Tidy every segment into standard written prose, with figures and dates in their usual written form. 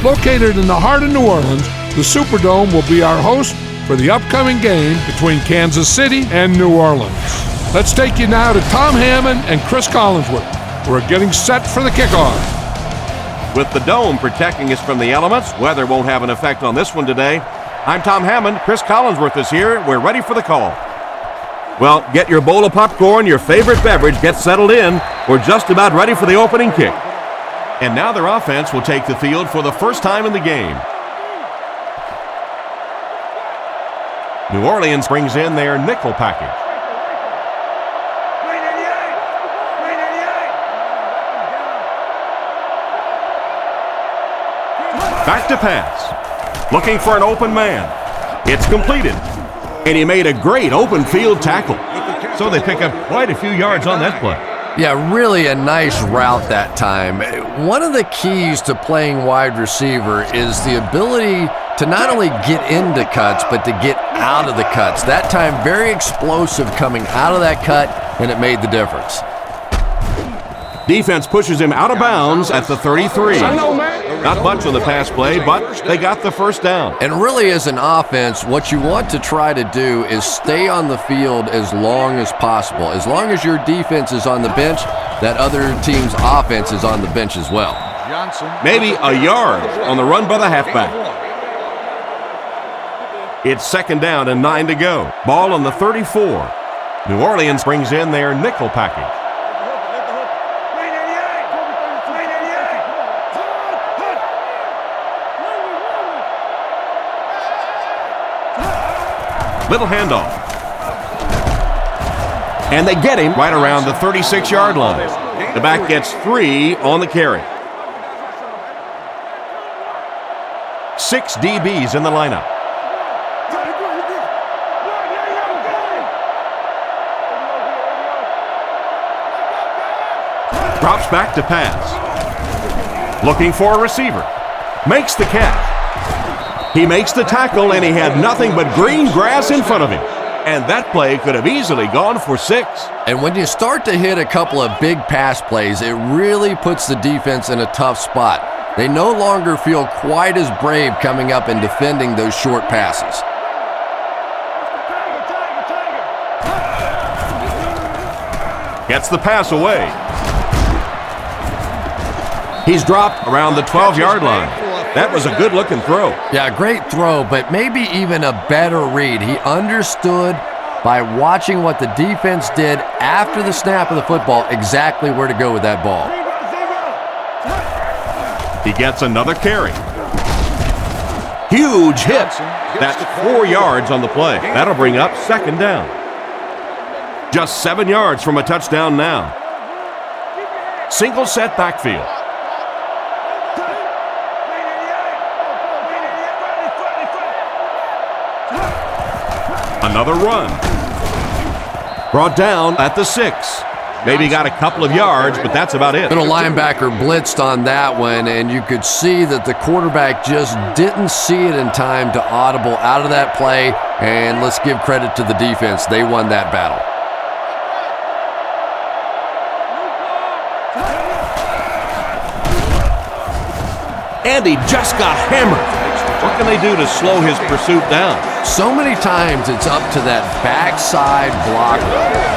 Located in the heart of New Orleans, the Superdome will be our host for the upcoming game between Kansas City and New Orleans. Let's take you now to Tom Hammond and Chris Collinsworth, who are getting set for the kickoff. With the dome protecting us from the elements, weather won't have an effect on this one today. I'm Tom Hammond. Chris Collinsworth is here. We're ready for the call. Well, get your bowl of popcorn, your favorite beverage, get settled in. We're just about ready for the opening kick. And now their offense will take the field for the first time in the game. New Orleans brings in their nickel package. Back to pass. Looking for an open man. It's completed. And he made a great open field tackle. So they pick up quite a few yards on that play. Yeah, really a nice route that time. One of the keys to playing wide receiver is the ability to not only get into cuts, but to get out of the cuts. That time, very explosive coming out of that cut, and it made the difference. Defense pushes him out of bounds at the 33. Not much on the pass play, but they got the first down. And really, as an offense, what you want to try to do is stay on the field as long as possible. As long as your defense is on the bench, that other team's offense is on the bench as well. Maybe a yard on the run by the halfback. It's second down and 9 to go. Ball on the 34. New Orleans brings in their nickel package. Little handoff. And they get him right around the 36-yard line. The back gets 3 on the carry. 6 DBs in the lineup. Drops back to pass. Looking for a receiver. Makes the catch. He makes the tackle, and he had nothing but green grass in front of him. And that play could have easily gone for 6. And when you start to hit a couple of big pass plays, it really puts the defense in a tough spot. They no longer feel quite as brave coming up and defending those short passes. Gets the pass away. He's dropped around the 12-yard line. That was a good-looking throw. Yeah, great throw, but maybe even a better read. He understood by watching what the defense did after the snap of the football exactly where to go with that ball. He gets another carry. Huge hit. That's 4 yards on the play. That'll bring up second down. Just 7 yards from a touchdown now. Single set backfield. Another run. Brought down at the 6. Maybe got a couple of yards, but that's about it. Little linebacker blitzed on that one, and you could see that the quarterback just didn't see it in time to audible out of that play, and let's give credit to the defense. They won that battle. And he just got hammered. What can they do to slow his pursuit down? So many times it's up to that backside blocker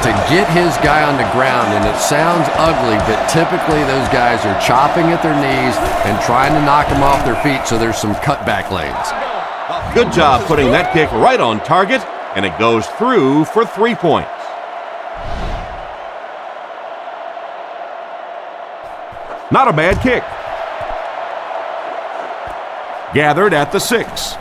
to get his guy on the ground, and it sounds ugly, but typically those guys are chopping at their knees and trying to knock them off their feet, so there's some cutback lanes. Good job putting that kick right on target, and it goes through for 3 points. Not a bad kick. Gathered at the 6.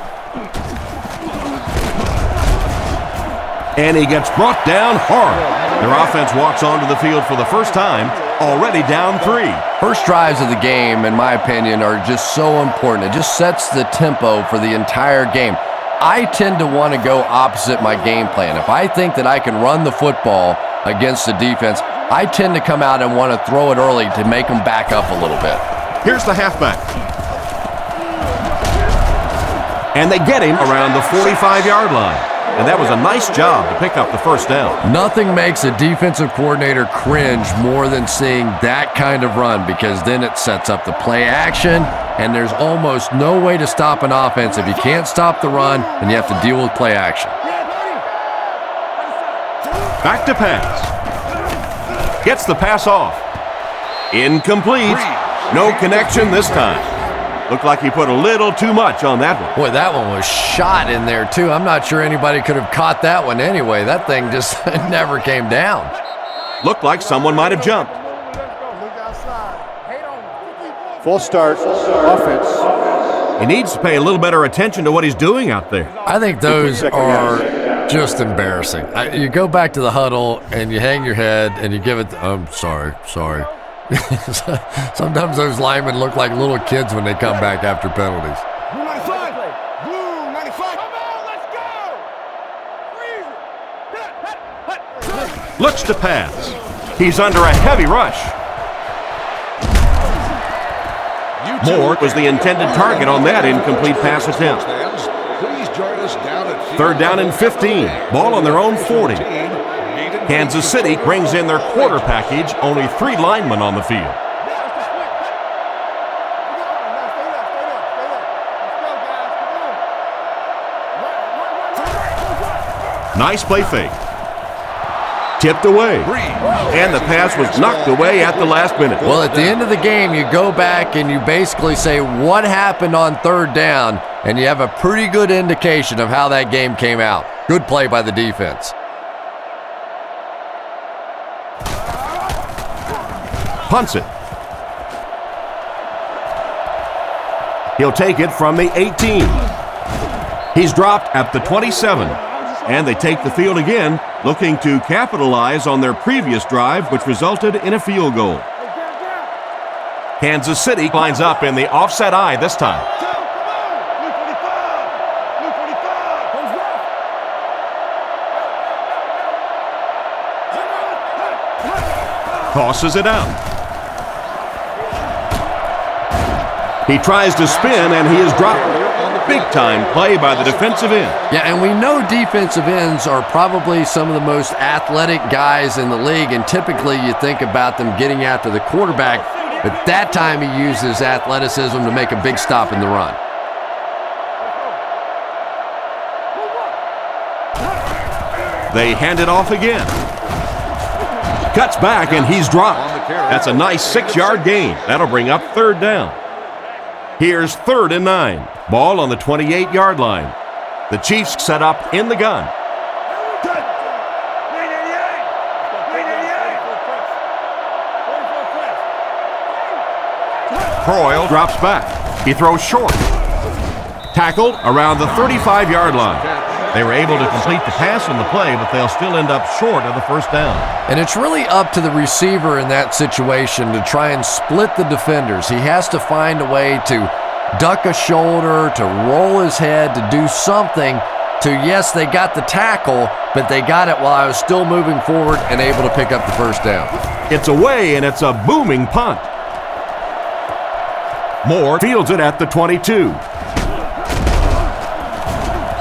And he gets brought down hard. Their offense walks onto the field for the first time, already down 3. First drives of the game, in my opinion, are just so important. It just sets the tempo for the entire game. I tend to want to go opposite my game plan. If I think that I can run the football against the defense, I tend to come out and want to throw it early to make them back up a little bit. Here's the halfback. And they get him around the 45-yard line. And that was a nice job to pick up the first down. Nothing makes a defensive coordinator cringe more than seeing that kind of run, because then it sets up the play action, and there's almost no way to stop an offense if you can't stop the run and you have to deal with play action. Back to pass. Gets the pass off. Incomplete. No connection this time. Looked like he put a little too much on that one. Boy, that one was shot in there, too. I'm not sure anybody could have caught that one anyway. That thing just never came down. Looked like someone might have jumped. Full start, offense. He needs to pay a little better attention to what he's doing out there. I think those are just embarrassing. You go back to the huddle and you hang your head and you give it, sorry. Sometimes those linemen look like little kids when they come back after penalties. Blue 95! Blue 95! Come on, let's go! Looks to pass. He's under a heavy rush. Moore was the intended target on that incomplete pass attempt. Third down and 15. Ball on their own 40. Kansas City brings in their quarter package. Only 3 linemen on the field. Nice play fake. Tipped away. And the pass was knocked away at the last minute. Well, at the end of the game, you go back and you basically say what happened on third down, and you have a pretty good indication of how that game came out. Good play by the defense. Punts it. He'll take it from the 18. He's dropped at the 27. And they take the field again, looking to capitalize on their previous drive, which resulted in a field goal. Kansas City lines up in the offset eye this time. Tosses it out. He tries to spin, and he is dropped. Big-time play by the defensive end. Yeah, and we know defensive ends are probably some of the most athletic guys in the league, and typically you think about them getting after the quarterback, but that time he used his athleticism to make a big stop in the run. They hand it off again. Cuts back, and he's dropped. That's a nice 6-yard gain. That'll bring up third down. Here's 3rd and 9. Ball on the 28-yard line. The Chiefs set up in the gun. Croyle drops back. He throws short. Tackled around the 35-yard line. They were able to complete the pass on the play, but they'll still end up short of the first down. And it's really up to the receiver in that situation to try and split the defenders. He has to find a way to duck a shoulder, to roll his head, to do something to, yes, they got the tackle, but they got it while I was still moving forward and able to pick up the first down. It's away, and it's a booming punt. Moore fields it at the 22.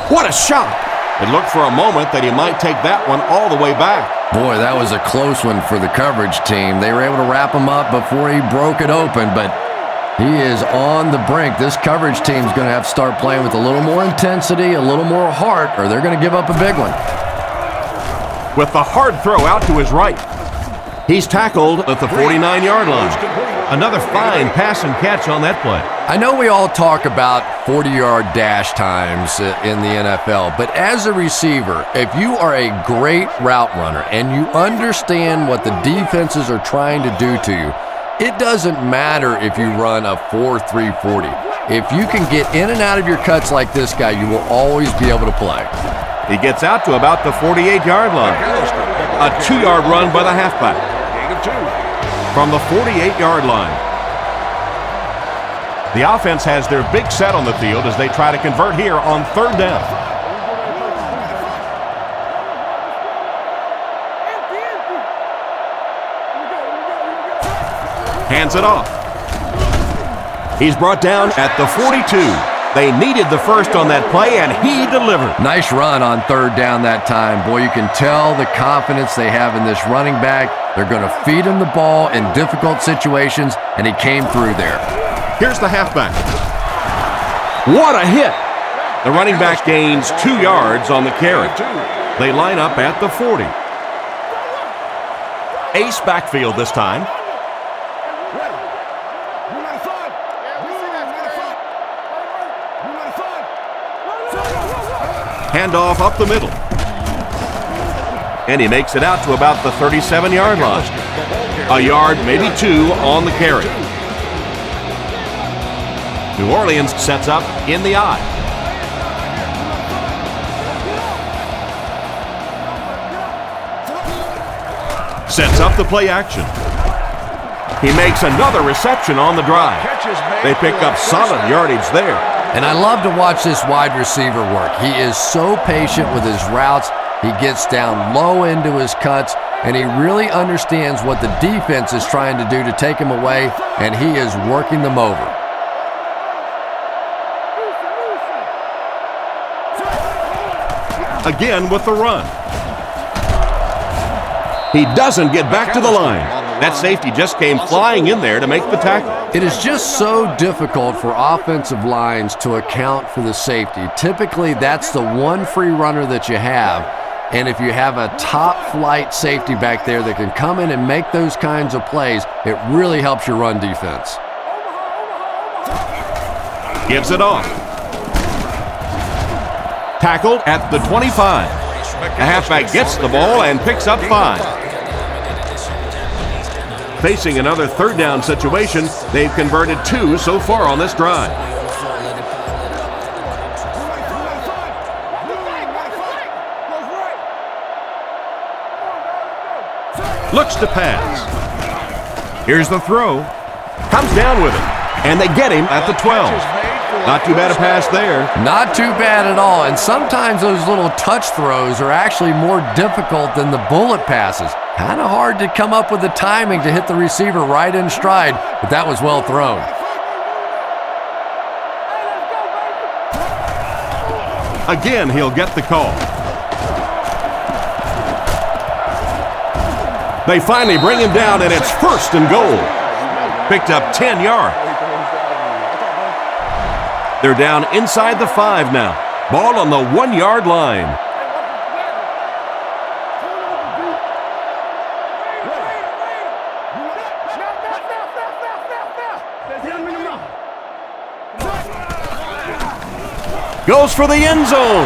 What a shot! It looked for a moment that he might take that one all the way back. Boy, that was a close one for the coverage team. They were able to wrap him up before he broke it open, but he is on the brink. This coverage team is going to have to start playing with a little more intensity, a little more heart, or they're going to give up a big one. With the hard throw out to his right. He's tackled at the 49-yard line. Another fine pass and catch on that play. I know we all talk about 40-yard dash times in the NFL, but as a receiver, if you are a great route runner and you understand what the defenses are trying to do to you, it doesn't matter if you run a 4.340. If you can get in and out of your cuts like this guy, you will always be able to play. He gets out to about the 48-yard line. A 2-yard run by the halfback. From the 48-yard line. The offense has their big set on the field as they try to convert here on third down. Hands it off. He's brought down at the 42. They needed the first on that play, and he delivered. Nice run on third down that time. Boy, you can tell the confidence they have in this running back. They're going to feed him the ball in difficult situations, and he came through there. Here's the halfback. What a hit! The running back gains 2 yards on the carry. They line up at the 40. Ace backfield this time. Handoff up the middle. And he makes it out to about the 37-yard line. A yard, maybe 2 on the carry. New Orleans sets up in the I. Sets up the play action. He makes another reception on the drive. They pick up solid yardage there. And I love to watch this wide receiver work. He is so patient with his routes. He gets down low into his cuts, and he really understands what the defense is trying to do to take him away, and he is working them over. Again with the run. He doesn't get back to the line. That safety just came flying in there to make the tackle. It is just so difficult for offensive lines to account for the safety. Typically, that's the one free runner that you have. And if you have a top-flight safety back there that can come in and make those kinds of plays, it really helps your run defense. Gives it off. Tackled at the 25. The halfback gets the ball and picks up 5. Facing another third down situation, they've converted 2 so far on this drive. Looks to pass. Here's the throw. Comes down with it. And they get him at the 12. Not too bad a pass there. Not too bad at all. And sometimes those little touch throws are actually more difficult than the bullet passes. Kind of hard to come up with the timing to hit the receiver right in stride, but that was well thrown. Again, he'll get the call. They finally bring him down, and it's 1st and goal. Picked up 10 yards. They're down inside the 5 now. Ball on the 1-yard line. Goes for the end zone.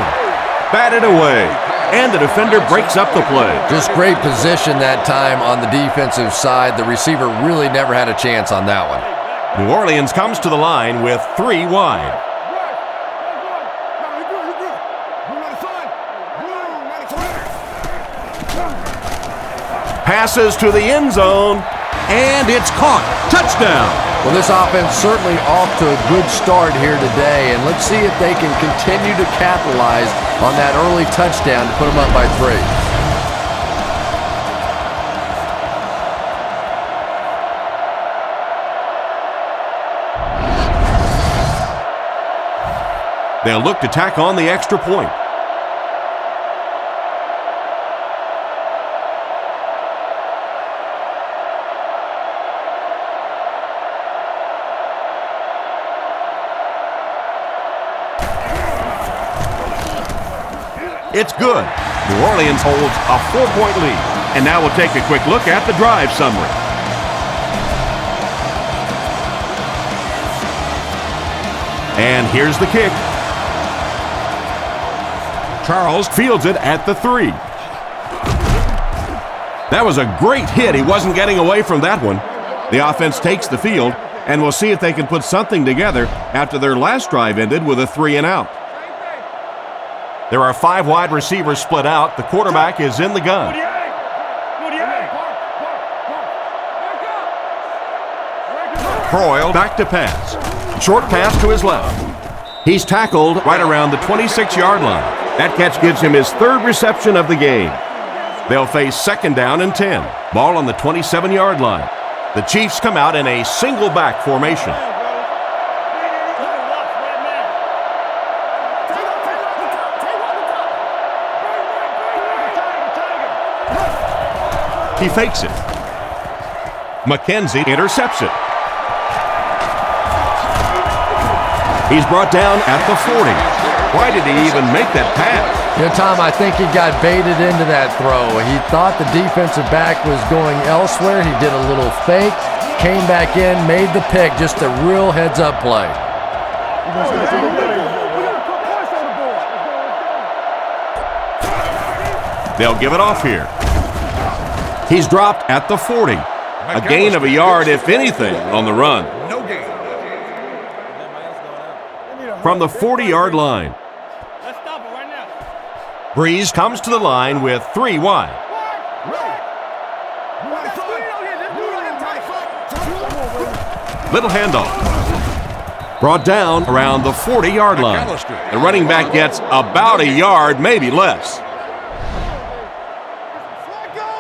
Batted away. And the defender breaks up the play. Just great position that time on the defensive side. The receiver really never had a chance on that one. New Orleans comes to the line with 3 wide. Passes to the end zone, and it's caught. Touchdown. Well, this offense certainly off to a good start here today, and let's see if they can continue to capitalize on that early touchdown to put them up by 3. They'll look to tack on the extra point. It's good. New Orleans holds a 4-point lead. And now we'll take a quick look at the drive summary. And here's the kick. Charles fields it at the 3. That was a great hit. He wasn't getting away from that one. The offense takes the field, and we'll see if they can put something together after their last drive ended with a 3-and-out. There are 5 wide receivers split out. The quarterback is in the gun. Croyle back to pass. Short pass to his left. He's tackled right around the 26-yard line. That catch gives him his 3rd reception of the game. They'll face 2nd down and 10. Ball on the 27-yard line. The Chiefs come out in a single back formation. He fakes it. McKenzie intercepts it. He's brought down at the 40. Why did he even make that pass? Tom, I think he got baited into that throw. He thought the defensive back was going elsewhere. He did a little fake, came back in, made the pick. Just a real heads-up play. They'll give it off here. He's dropped at the 40. A gain of a yard, if anything, on the run. No gain. From the 40-yard line. Let's stop it right now. Breeze comes to the line with 3 wide. Little handoff. Brought down around the 40-yard line. The running back gets about a yard, maybe less.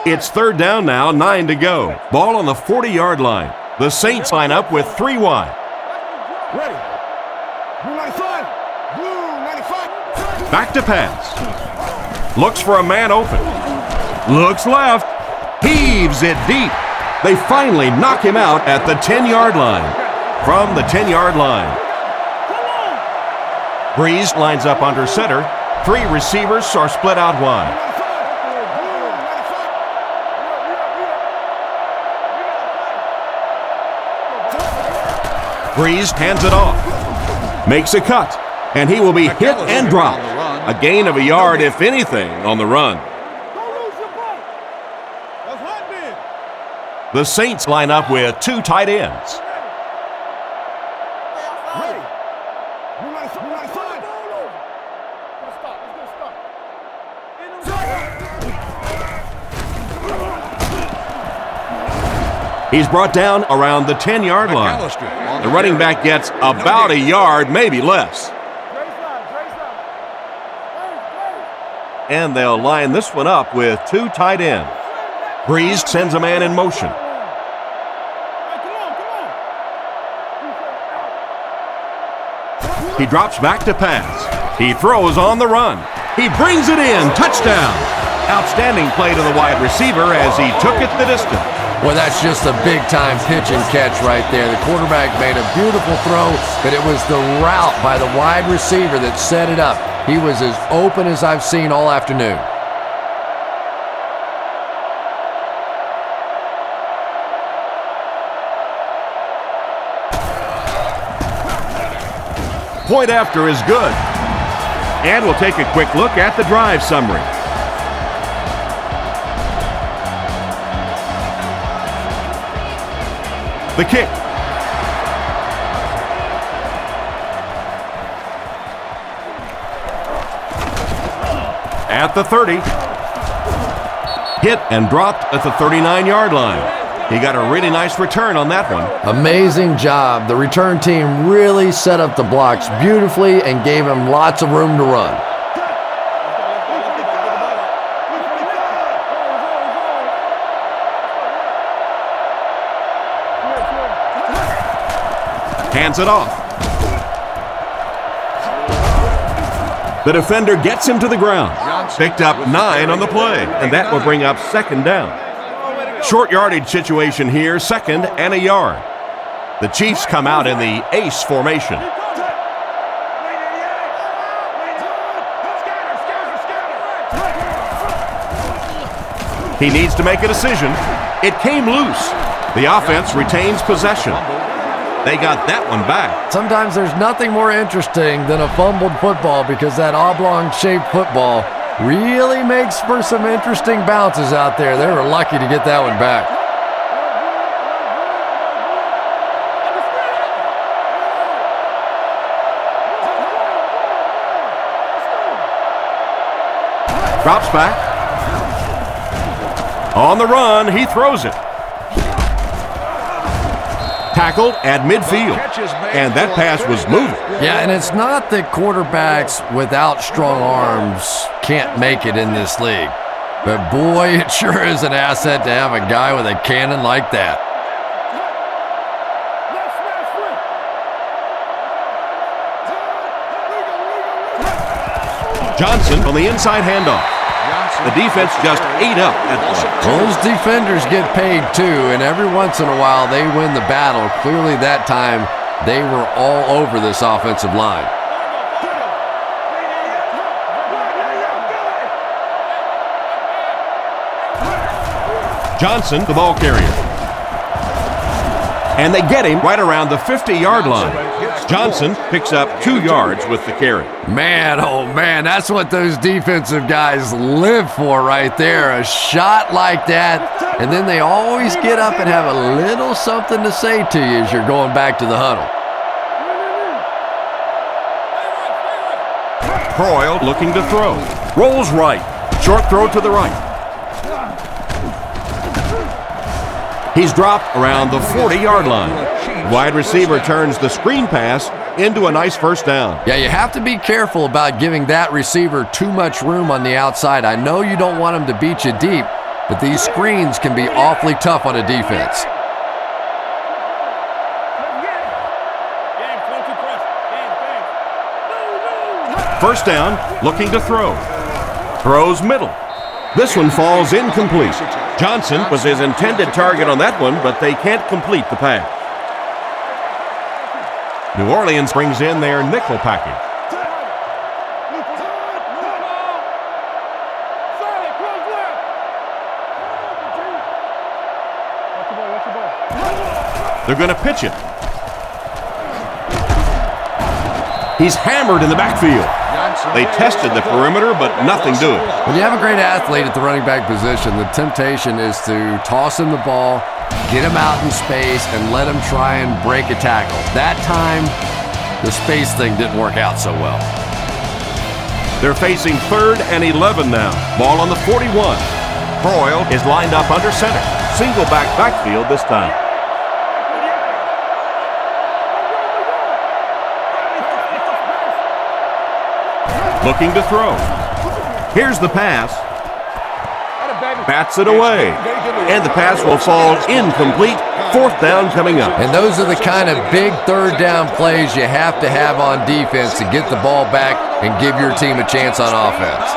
It's third down now, 9 to go. Ball on the 40-yard line. The Saints line up with 3 wide. Ready. Blue 95. Blue 95. Back to pass. Looks for a man open. Looks left. Heaves it deep. They finally knock him out at the 10-yard line. From the 10-yard line. Breeze lines up under center. 3 receivers are split out wide. Breeze hands it off. Makes a cut. And he will be hit and dropped. A gain of a yard, if anything, on the run. The Saints line up with 2 tight ends. He's brought down around the 10-yard line. The running back gets about a yard, maybe less. And they'll line this one up with 2 tight ends. Breeze sends a man in motion. He drops back to pass. He throws on the run. He brings it in. Touchdown. Outstanding play to the wide receiver as he took it the distance. Well, that's just a big-time pitch and catch right there. The quarterback made a beautiful throw, but it was the route by the wide receiver that set it up. He was as open as I've seen all afternoon. Point after is good. And we'll take a quick look at the drive summary. The kick. At the 30. Hit and dropped at the 39-yard line. He got a really nice return on that one. Amazing job. The return team really set up the blocks beautifully and gave him lots of room to run. Hands it off. The defender gets him to the ground. Picked up 9 on the play, and that will bring up second down. Short yardage situation here, 2nd and a yard. The Chiefs come out in the ace formation. He needs to make a decision. It came loose. The offense retains possession. They got that one back. Sometimes there's nothing more interesting than a fumbled football because that oblong-shaped football really makes for some interesting bounces out there. They were lucky to get that one back. Drops back. On the run, he throws it. Tackled at midfield, and that pass was moving. Yeah, and it's not that quarterbacks without strong arms can't make it in this league. But boy, it sure is an asset to have a guy with a cannon like that. Johnson on the inside handoff. The defense just ate up at the Those defenders get paid too, and every once in a while they win the battle. Clearly that time They were all over this offensive line. Johnson, the ball carrier. And they get him right around the 50-yard line. Johnson picks up 2 yards with the carry. Man, oh man, that's what those defensive guys live for right there. A shot like that, and then they always get up and have a little something to say to you as you're going back to the huddle. Croyle looking to throw. Rolls right. Short throw to the right. He's dropped around the 40-yard line. Wide receiver turns the screen pass into a nice first down. Yeah, you have to be careful about giving that receiver too much room on the outside. I know you don't want him to beat you deep, but these screens can be awfully tough on a defense. First down, looking to throw. Throws middle. This one falls incomplete. Johnson was his intended target on that one, but they can't complete the pass. New Orleans brings in their nickel package. They're going to pitch it. He's hammered in the backfield. They tested the perimeter, but nothing doing. When you have a great athlete at the running back position, the temptation is to toss him the ball, get him out in space, and let him try and break a tackle. That time, the space thing didn't work out so well. They're facing 3rd and 11 now. Ball on the 41. Croyle is lined up under center. Single backfield this time. Looking to throw. Here's the pass. Bats it away. And the pass will fall incomplete. 4th down coming up. And those are the kind of big 3rd down plays you have to have on defense to get the ball back and give your team a chance on offense.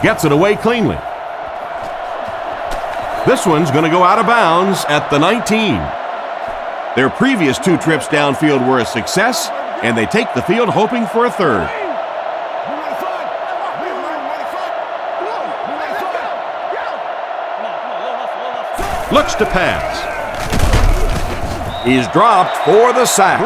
Gets it away cleanly. This one's going to go out of bounds at the 19. Their previous 2 trips downfield were a success, and they take the field hoping for a 3rd. Looks to pass. He's dropped for the sack.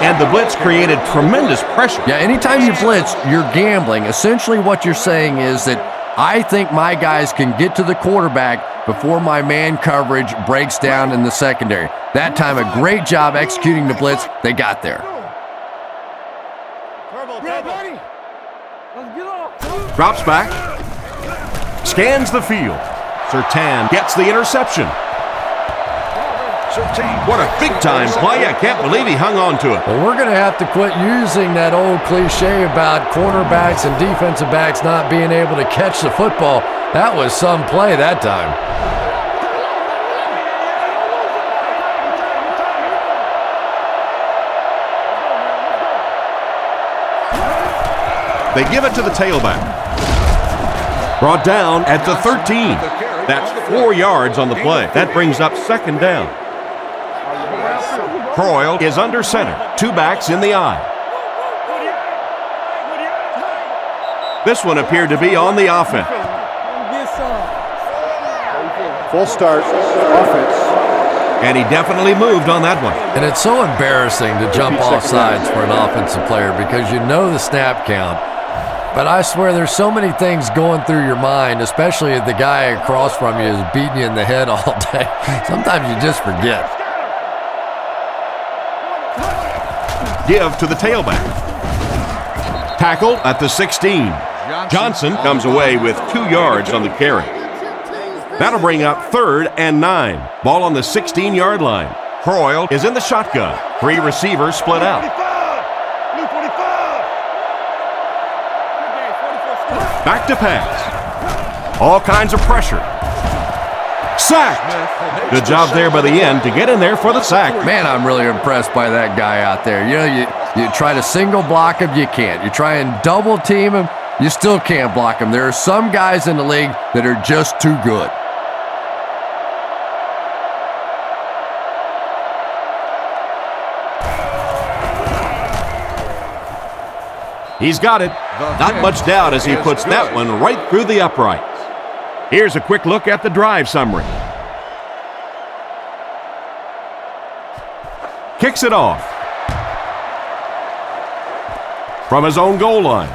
And the blitz created tremendous pressure. Yeah, anytime you blitz, you're gambling. Essentially what you're saying is that I think my guys can get to the quarterback before my man coverage breaks down in the secondary. That time, a great job executing the blitz. They got there. Drops back. Scans the field. Surtain gets the interception. What a big-time play. I can't believe he hung on to it. Well, we're going to have to quit using that old cliche about cornerbacks and defensive backs not being able to catch the football. That was some play that time. They give it to the tailback. Brought down at the 13. That's 4 yards on the play. That brings up 2nd down. Croyle is under center. 2 backs in the eye. This one appeared to be on the offense. Full start, offense. And he definitely moved on that one. And it's so embarrassing to jump off sides for an offensive player because you know the snap count. But I swear there's so many things going through your mind, especially if the guy across from you is beating you in the head all day. Sometimes you just forget. Give to the tailback. Tackle at the 16. Johnson comes away with 2 yards on the carry. That'll bring up 3rd and 9. Ball on the 16-yard line. Croyle is in the shotgun. 3 receivers split out. Back to pass. All kinds of pressure. Sacked. Good job there by the end to get in there for the sack. Man, I'm really impressed by that guy out there. You know, you try to single block him, you can't. You try and double team him, You still can't block him. There are some guys in the league that are just too good. He's got it. Not much doubt as he puts that one right through the uprights. Here's a quick look at the drive summary. Kicks it off. From his own goal line.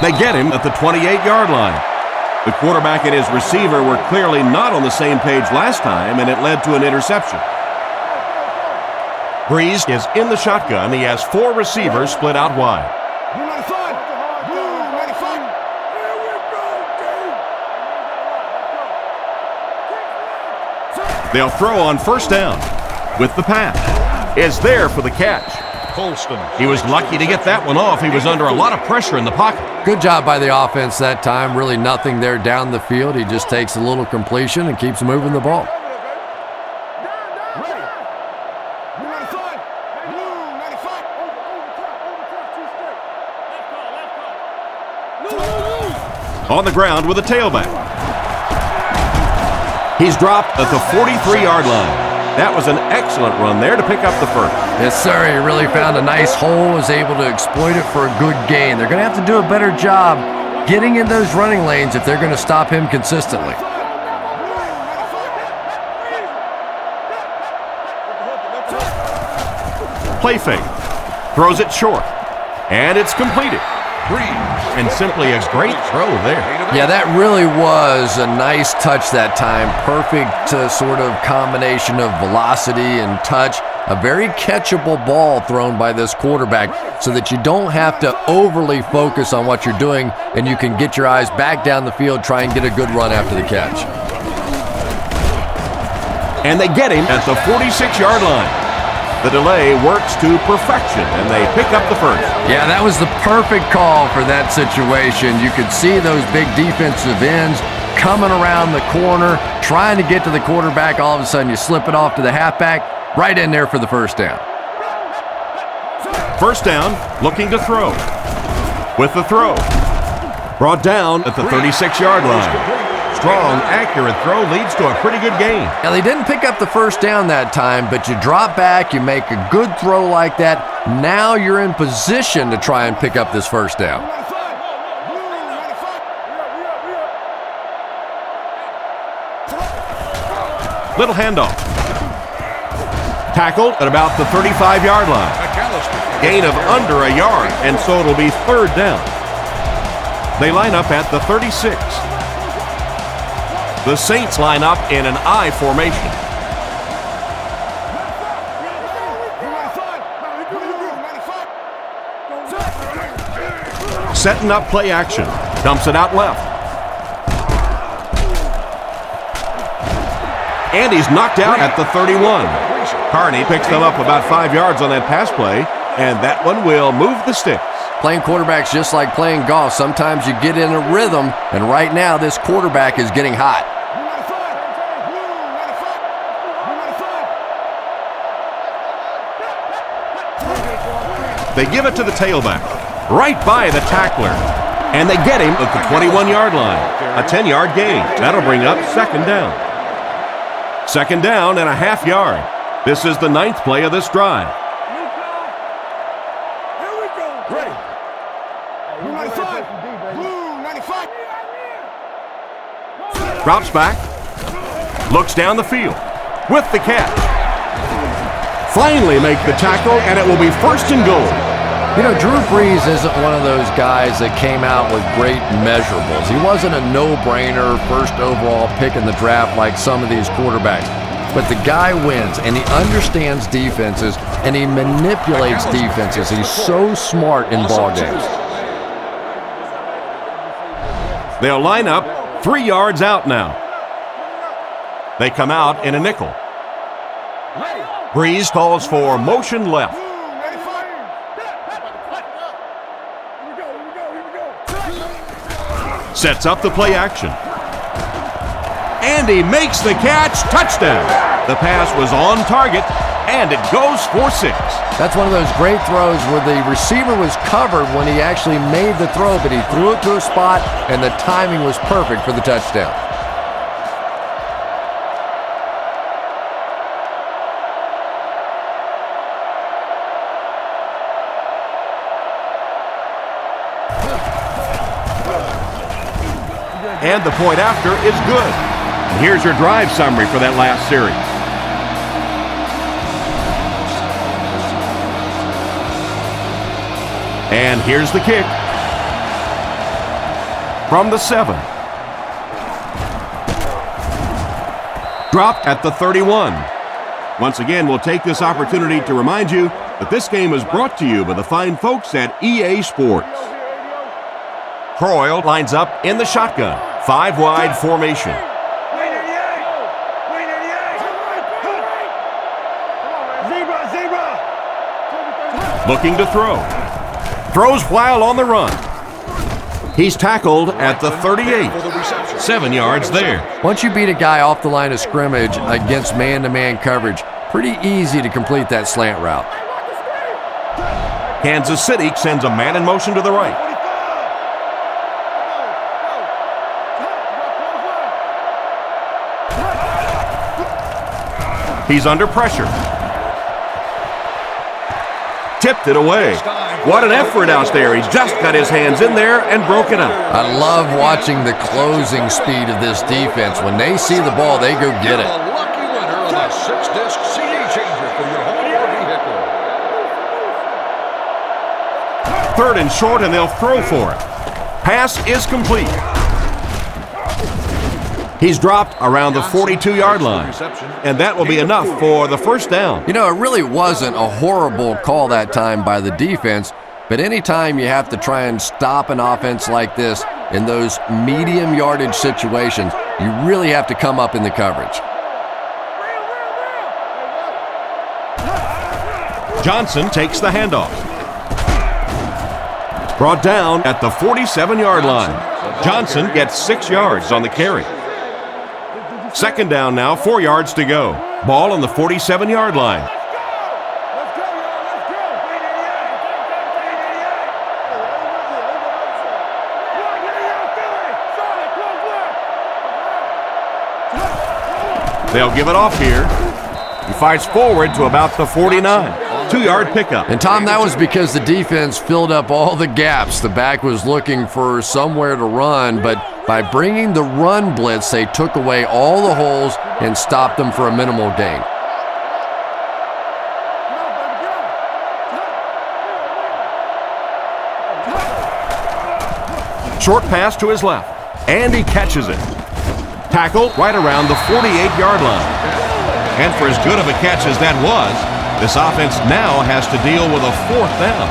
They get him at the 28-yard line. The quarterback and his receiver were clearly not on the same page last time, and it led to an interception. Breeze is in the shotgun. He has 4 receivers split out wide. They'll throw on first down with the pass. Is there for the catch. He was lucky to get that one off. He was under a lot of pressure in the pocket. Good job by the offense that time. Really nothing there down the field. He just takes a little completion and keeps moving the ball. On the ground with a tailback. He's dropped at the 43-yard line. That was an excellent run there to pick up the first. Yes, sir. He really found a nice hole, was able to exploit it for a good gain. They're going to have to do a better job getting in those running lanes if they're going to stop him consistently. Play fake. Throws it short. And it's completed. And simply a great throw there. Yeah, that really was a nice touch that time. Perfect sort of combination of velocity and touch. A very catchable ball thrown by this quarterback so that you don't have to overly focus on what you're doing and you can get your eyes back down the field, try and get a good run after the catch. And they get him at the 46-yard line. The delay works to perfection, and they pick up the first. Yeah, that was the perfect call for that situation. You could see those big defensive ends coming around the corner, trying to get to the quarterback. All of a sudden, you slip it off to the halfback, right in there for the first down. First down, looking to throw. With the throw. Brought down at the 36-yard line. Strong, accurate throw leads to a pretty good gain. Now, they didn't pick up the first down that time, but you drop back, you make a good throw like that. Now you're in position to try and pick up this first down. Little handoff. Tackled at about the 35-yard line. Gain of under a yard, and so it'll be third down. They line up at the 36. The Saints line up in an I formation. Setting up play action. Dumps it out left. And he's knocked out at the 31. Carney picks them up about 5 yards on that pass play, and that one will move the sticks. Playing quarterback's just like playing golf. Sometimes you get in a rhythm, and right now this quarterback is getting hot. They give it to the tailback, right by the tackler. And they get him at the 21-yard line. A 10-yard gain. That'll bring up second down. Second down and a half yard. This is the 9th play of this drive. Drops back. Looks down the field. With the catch. Finally make the tackle, and it will be first and goal. You know, Drew Brees isn't one of those guys that came out with great measurables. He wasn't a no-brainer first overall pick in the draft like some of these quarterbacks. But the guy wins, and he understands defenses, and he manipulates defenses. He's so smart in ball games. They'll line up 3 yards out now. They come out in a nickel. Breeze calls for motion left. Sets up the play action. And he makes the catch. Touchdown. The pass was on target, and it goes for 6. That's one of those great throws where the receiver was covered when he actually made the throw, but he threw it to a spot, and the timing was perfect for the touchdown. And the point after is good. And here's your drive summary for that last series. And here's the kick. From the 7. Dropped at the 31. Once again, we'll take this opportunity to remind you that this game is brought to you by the fine folks at EA Sports. Croyle lines up in the shotgun. 5-wide formation. Looking to throw. Throws while on the run. He's tackled at the 38. 7 yards there. Once you beat a guy off the line of scrimmage against man-to-man coverage, pretty easy to complete that slant route. Kansas City sends a man in motion to the right. He's under pressure. Tipped it away. What an effort out there. He's just got his hands in there and broke it up. I love watching the closing speed of this defense. When they see the ball, they go get it. A lucky winner of that 6-disc CD changer for your home or vehicle. 3rd and short, and they'll throw for it. Pass is complete. He's dropped around the 42-yard line, and that will be enough for the first down. You know, it really wasn't a horrible call that time by the defense, but anytime you have to try and stop an offense like this in those medium yardage situations, you really have to come up in the coverage. Johnson takes the handoff. Brought down at the 47-yard line. Johnson gets 6 yards on the carry. 2nd down now, 4 yards to go. Ball on the 47-yard line. They'll give it off here. He fights forward to about the 49. 2-yard pickup. And Tom, that was because the defense filled up all the gaps. The back was looking for somewhere to run, but by bringing the run blitz, they took away all the holes and stopped them for a minimal gain. Short pass to his left, and he catches it. Tackle right around the 48-yard line. And for as good of a catch as that was, this offense now has to deal with a 4th down.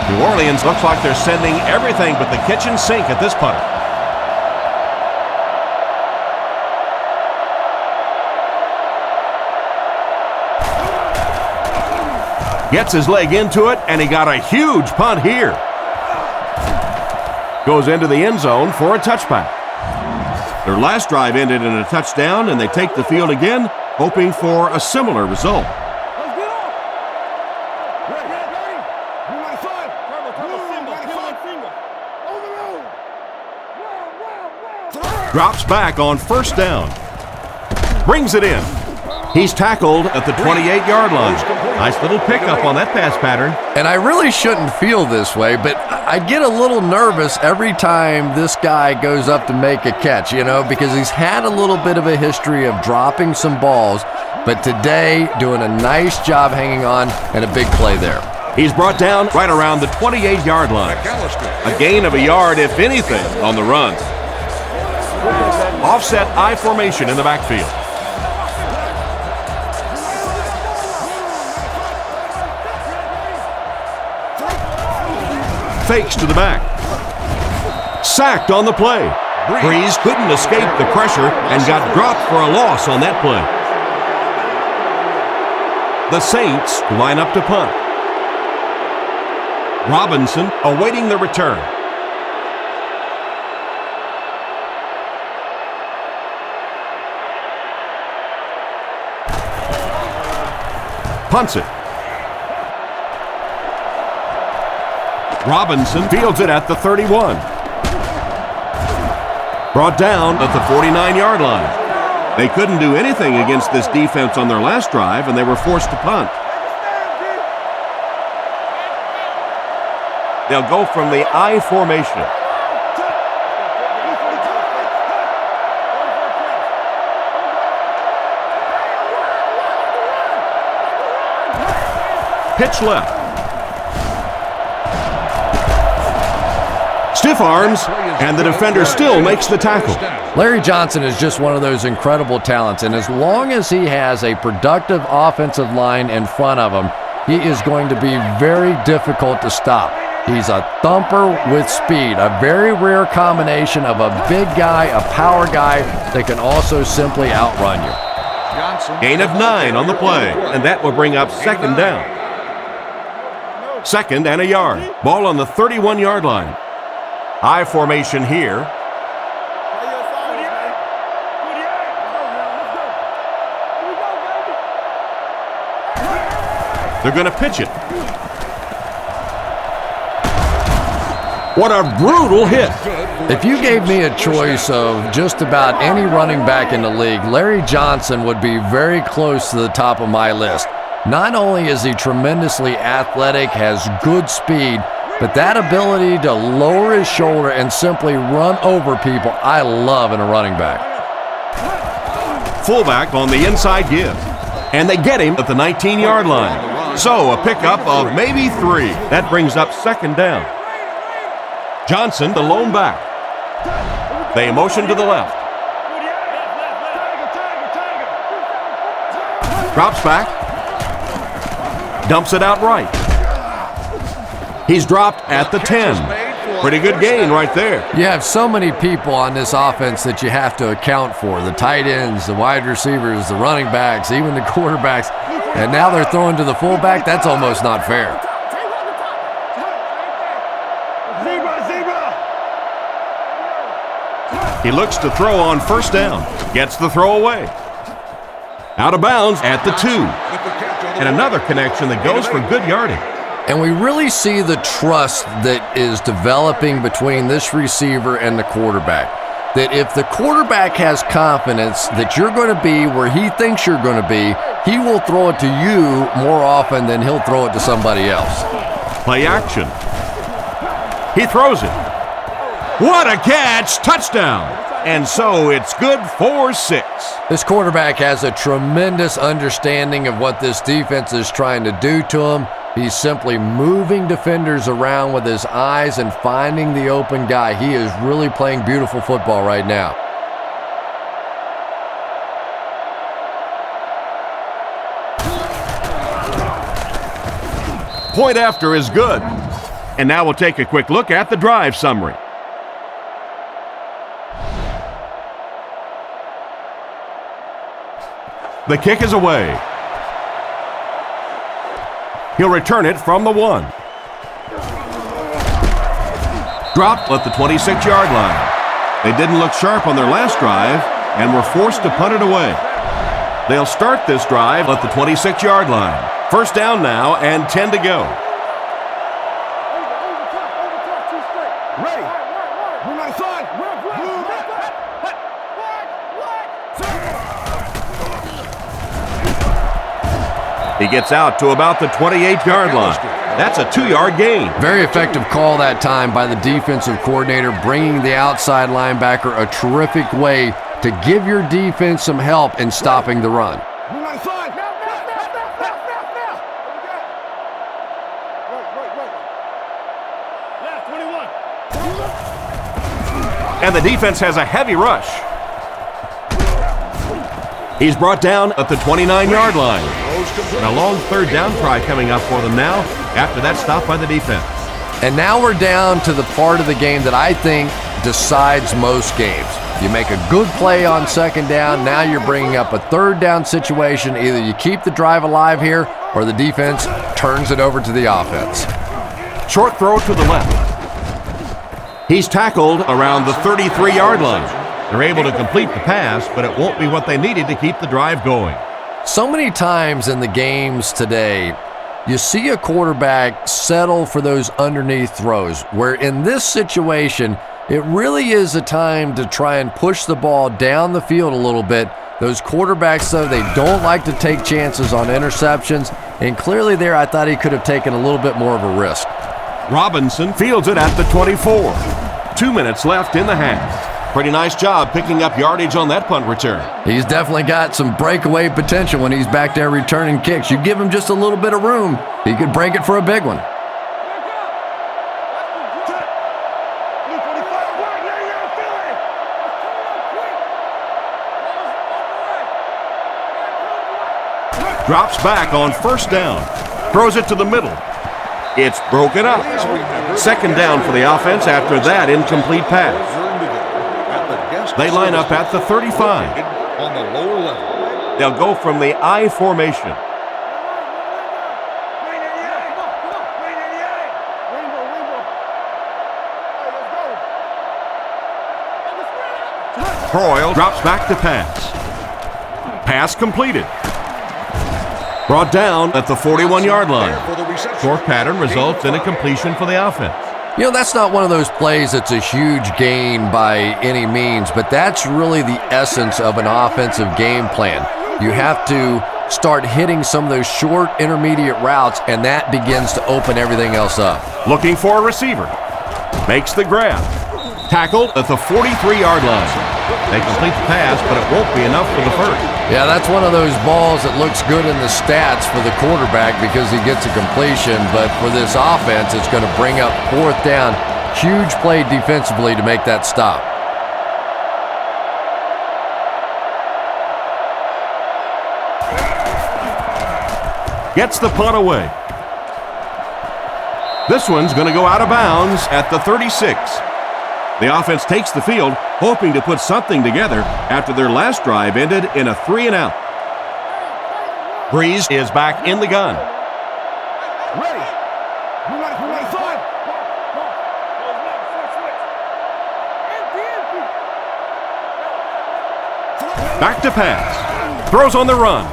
New Orleans looks like they're sending everything but the kitchen sink at this punter. Gets his leg into it, and he got a huge punt here. Goes into the end zone for a touchback. Their last drive ended in a touchdown, and they take the field again, hoping for a similar result. Drops back on 1st down. Brings it in. He's tackled at the 28-yard line. Nice little pickup on that pass pattern. And I really shouldn't feel this way, but I get a little nervous every time this guy goes up to make a catch, you know, because he's had a little bit of a history of dropping some balls, but today doing a nice job hanging on and a big play there. He's brought down right around the 28-yard line. A gain of a yard, if anything, on the run. Offset I formation in the backfield. Fakes to the back. Sacked on the play. Breeze couldn't escape the pressure and got dropped for a loss on that play. The Saints line up to punt. Robinson awaiting the return. punts it. Robinson fields it at the 31. Brought down at the 49-yard line. They couldn't do anything against this defense on their last drive, and they were forced to punt. They'll go from the I formation. Pitch left. Stiff arms, and the defender still makes the tackle. Larry Johnson is just one of those incredible talents, and as long as he has a productive offensive line in front of him, he is going to be very difficult to stop. He's a thumper with speed, a very rare combination of a big guy, a power guy that can also simply outrun you. Gain of 9 on the play, and that will bring up second down. 2nd and a yard. Ball on the 31-yard line. I formation here. They're going to pitch it. What a brutal hit. If you gave me a choice of just about any running back in the league, Larry Johnson would be very close to the top of my list. Not only is he tremendously athletic, has good speed, but that ability to lower his shoulder and simply run over people, I love in a running back. Fullback on the inside give. And they get him at the 19-yard line. So a pickup of maybe 3. That brings up second down. Johnson, the lone back. They motion to the left. Drops back. Dumps it out right. He's dropped at the 10. Pretty good gain right there. You have so many people on this offense that you have to account for. The tight ends, the wide receivers, the running backs, even the quarterbacks. And now they're throwing to the fullback. That's almost not fair. He looks to throw on first down. Gets the throw away. Out of bounds at the 2. And another connection that goes for good yardage. And we really see the trust that is developing between this receiver and the quarterback. That if the quarterback has confidence that you're going to be where he thinks you're going to be, he will throw it to you more often than he'll throw it to somebody else. Play action. He throws it. What a catch! Touchdown! And so it's good for 6. This quarterback has a tremendous understanding of what this defense is trying to do to him. He's simply moving defenders around with his eyes and finding the open guy. He is really playing beautiful football right now. Point after is good. And now we'll take a quick look at the drive summary. The kick is away. He'll return it from the 1. Dropped at the 26-yard line. They didn't look sharp on their last drive and were forced to punt it away. They'll start this drive at the 26-yard line. First down now and 10 to go. He gets out to about the 28-yard line. That's a 2-yard gain. Very effective call that time by the defensive coordinator, bringing the outside linebacker a terrific way to give your defense some help in stopping the run. And the defense has a heavy rush. He's brought down at the 29-yard line. And a long third down try coming up for them now after that stop by the defense. And now we're down to the part of the game that I think decides most games. You make a good play on second down, now you're bringing up a third down situation. Either you keep the drive alive here or the defense turns it over to the offense. Short throw to the left. He's tackled around the 33-yard line. They're able to complete the pass, but it won't be what they needed to keep the drive going. So many times in the games today, you see a quarterback settle for those underneath throws, where in this situation, it really is a time to try and push the ball down the field a little bit. Those quarterbacks, though, they don't like to take chances on interceptions, and clearly there I thought he could have taken a little bit more of a risk. Robinson fields it at the 24. 2 minutes left in the half. Pretty nice job picking up yardage on that punt return. He's definitely got some breakaway potential when he's back there returning kicks. You give him just a little bit of room, he could break it for a big one. Drops back on first down. Throws it to the middle. It's broken up. Second down for the offense after that incomplete pass. They line up at the 35. On the lower level. They'll go from the I formation. Croyle drops back to pass. Pass completed. Brought down at the 41-yard line. Short pattern results in a completion for the offense. You know, that's not one of those plays that's a huge gain by any means, but that's really the essence of an offensive game plan. You have to start hitting some of those short intermediate routes, and that begins to open everything else up. Looking for a receiver. Makes the grab. Tackled at the 43-yard line. They complete the pass, but it won't be enough for the first. Yeah, that's one of those balls that looks good in the stats for the quarterback because he gets a completion, but for this offense, it's going to bring up fourth down. Huge play defensively to make that stop. Gets the punt away. This one's going to go out of bounds at the 36. The offense takes the field, hoping to put something together after their last drive ended in a 3-and-out. Breeze is back in the gun. Ready. Back to pass. Throws on the run.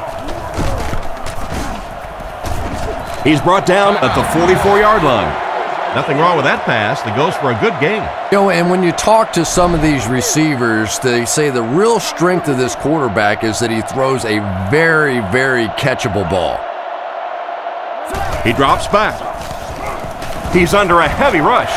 He's brought down at the 44-yard line. Nothing wrong with that pass. That goes for a good gain. You know, and when you talk to some of these receivers, they say the real strength of this quarterback is that he throws a very, very catchable ball. He drops back. He's under a heavy rush.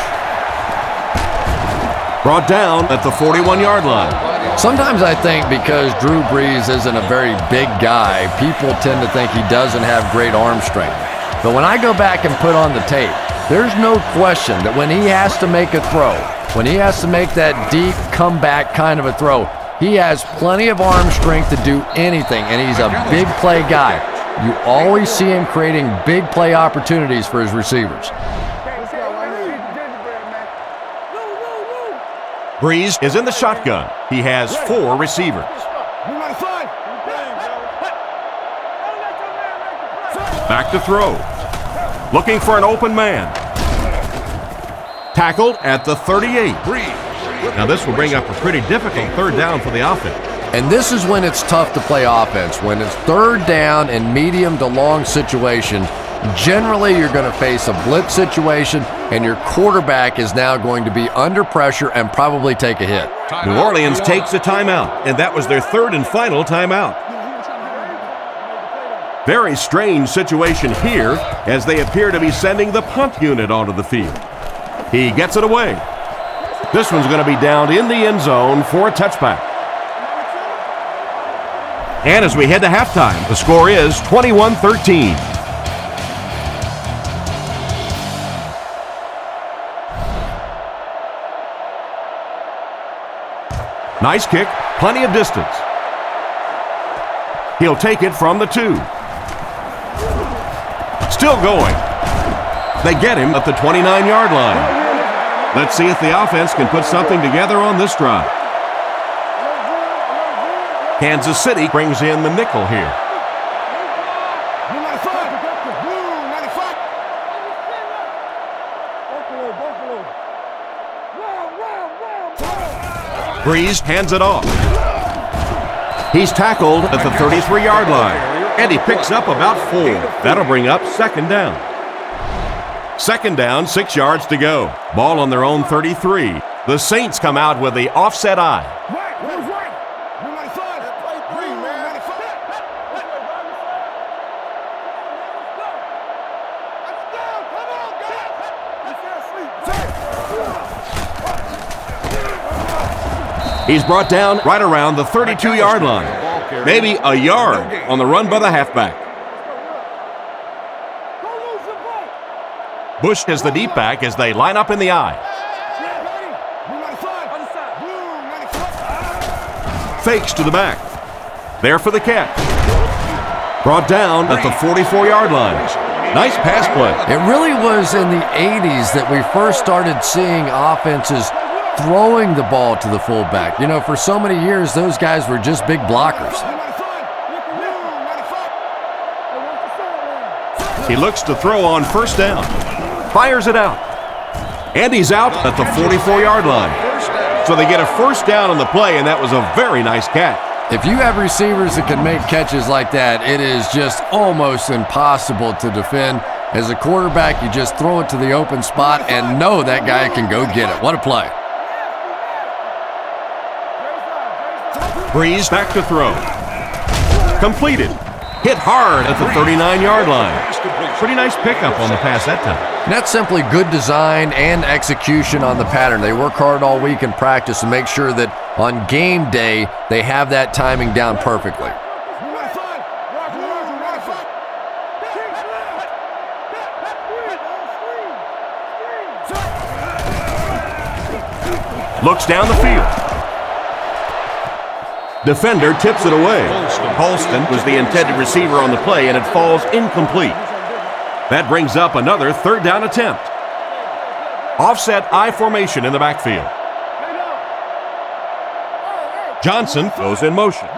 Brought down at the 41-yard line. Sometimes I think because Drew Brees isn't a very big guy, people tend to think he doesn't have great arm strength. But when I go back and put on the tape, there's no question that when he has to make a throw, when he has to make that deep comeback kind of a throw, he has plenty of arm strength to do anything, and he's a big play guy. You always see him creating big play opportunities for his receivers. Breeze is in the shotgun. He has 4 receivers. Back to throw. Looking for an open man. Tackled at the 38. Now this will bring up a pretty difficult third down for the offense. And this is when it's tough to play offense. When it's third down and medium to long situation, generally you're going to face a blitz situation, and your quarterback is now going to be under pressure and probably take a hit. New Orleans takes a timeout, and that was their third and final timeout. Very strange situation here as they appear to be sending the punt unit onto the field. He gets it away. This one's going to be down in the end zone for a touchback. And as we head to halftime, the score is 21-13. Nice kick, plenty of distance. He'll take it from the 2. Still going. They get him at the 29-yard line. Let's see if the offense can put something together on this drive. Kansas City brings in the nickel here. Breeze hands it off. He's tackled at the 33-yard line. And he picks up about 4. That'll bring up second down. Second down, 6 yards to go. Ball on their own 33. The Saints come out with the offset eye. He's brought down right around the 32-yard line. Maybe a yard on the run by the halfback. Bush is the deep back as they line up in the eye. Fakes to the back. There for the catch. Brought down at the 44-yard line. Nice pass play. It really was in the 80s that we first started seeing offenses throwing the ball to the fullback. You know, for so many years, those guys were just big blockers. He looks to throw on first down. Fires it out. And he's out at the 44-yard line. So they get a first down on the play, and that was a very nice catch. If you have receivers that can make catches like that, it is just almost impossible to defend. As a quarterback, you just throw it to the open spot and know that guy can go get it. What a play. Breeze back to throw. Completed. Hit hard at the 39-yard line. Pretty nice pickup on the pass that time. And that's simply good design and execution on the pattern. They work hard all week in practice to make sure that on game day they have that timing down perfectly. Looks down the field. Defender tips it away. Holston was the intended receiver on the play, and it falls incomplete. That brings up another third down attempt. Offset I formation in the backfield. Johnson goes in motion.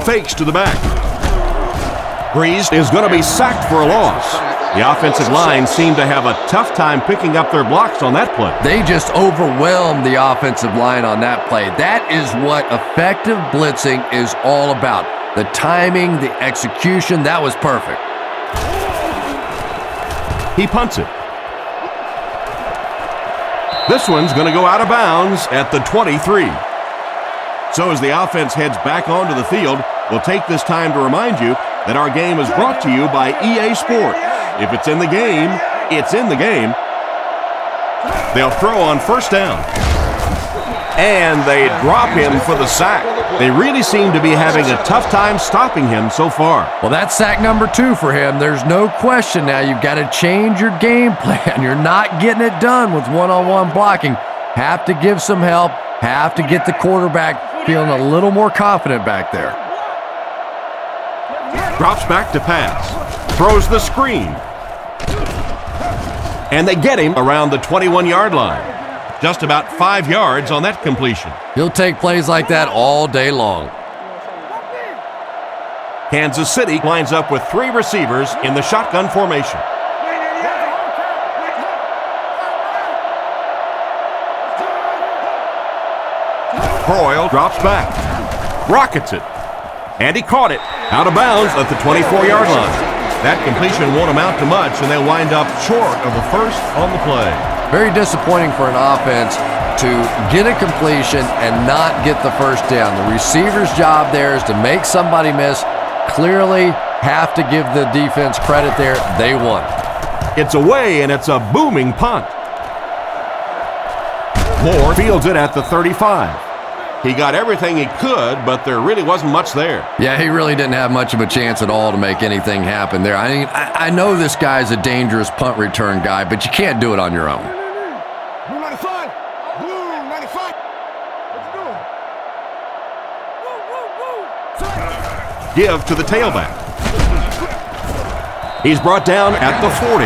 Fakes to the back. Breeze is going to be sacked for a loss. The offensive line seemed to have a tough time picking up their blocks on that play. They just overwhelmed the offensive line on that play. That is what effective blitzing is all about. The timing, the execution, that was perfect. He punts it. This one's going to go out of bounds at the 23. So as the offense heads back onto the field, we'll take this time to remind you that our game is brought to you by EA Sports. If it's in the game, it's in the game. They'll throw on first down. And they drop him for the sack. They really seem to be having a tough time stopping him so far. Well, that's sack number 2 for him. There's no question now. You've got to change your game plan. You're not getting it done with one-on-one blocking. Have to give some help. Have to get the quarterback feeling a little more confident back there. Drops back to pass. Throws the screen. And they get him around the 21-yard line. Just about 5 yards on that completion. He'll take plays like that all day long. Kansas City lines up with 3 receivers in the shotgun formation. Broyle drops back. Rockets it. And he caught it out of bounds at the 24-yard line. That completion won't amount to much, and they'll wind up short of the first on the play. Very disappointing for an offense to get a completion and not get the first down. The receiver's job there is to make somebody miss. Clearly have to give the defense credit there. They won. It's away, and it's a booming punt. Moore fields it at the 35. He got everything he could, but there really wasn't much there. Yeah, he really didn't have much of a chance at all to make anything happen there. I mean, I know this guy's a dangerous punt return guy, but you can't do it on your own. Blue 95. Blue 95. Let's do it. Give to the tailback. He's brought down at the 40.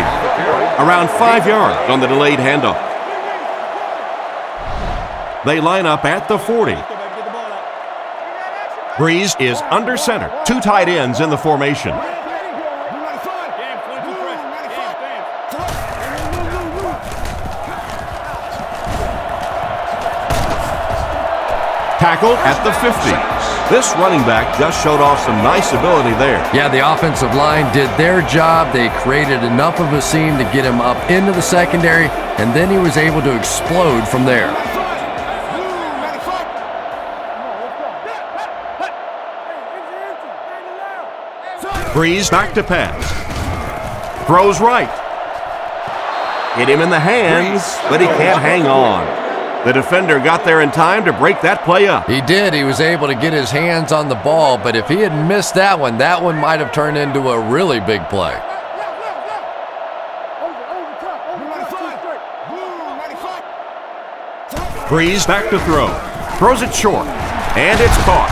Around 5 yards on the delayed handoff. They line up at the 40. Breeze is under center. 2 tight ends in the formation. Tackled at the 50. This running back just showed off some nice ability there. Yeah, the offensive line did their job. They created enough of a seam to get him up into the secondary, and then he was able to explode from there. Breeze back to pass. Throws right. Hit him in the hands, but he can't hang on. The defender got there in time to break that play up. He did. He was able to get his hands on the ball, but if he had missed that one might have turned into a really big play. Breeze back to throw. Throws it short, and it's caught.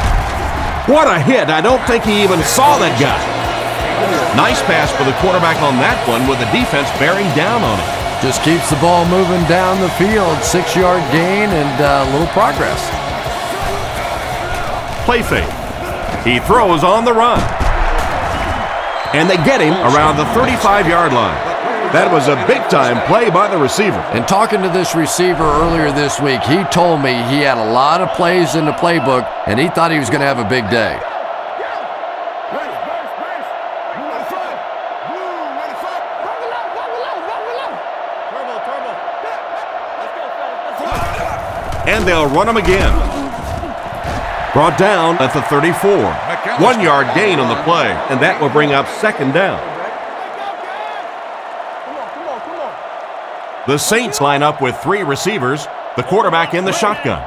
What a hit. I don't think he even saw that guy. Nice pass for the quarterback on that one with the defense bearing down on it. Just keeps the ball moving down the field. 6-yard gain and a little progress. Play fake. He throws on the run. And they get him around the 35-yard line. That was a big-time play by the receiver. And talking to this receiver earlier this week, he told me he had a lot of plays in the playbook, and he thought he was going to have a big day. And they'll run him again. Brought down at the 34. 1-yard gain on the play, and that will bring up second down. The Saints line up with 3 receivers, the quarterback in the shotgun.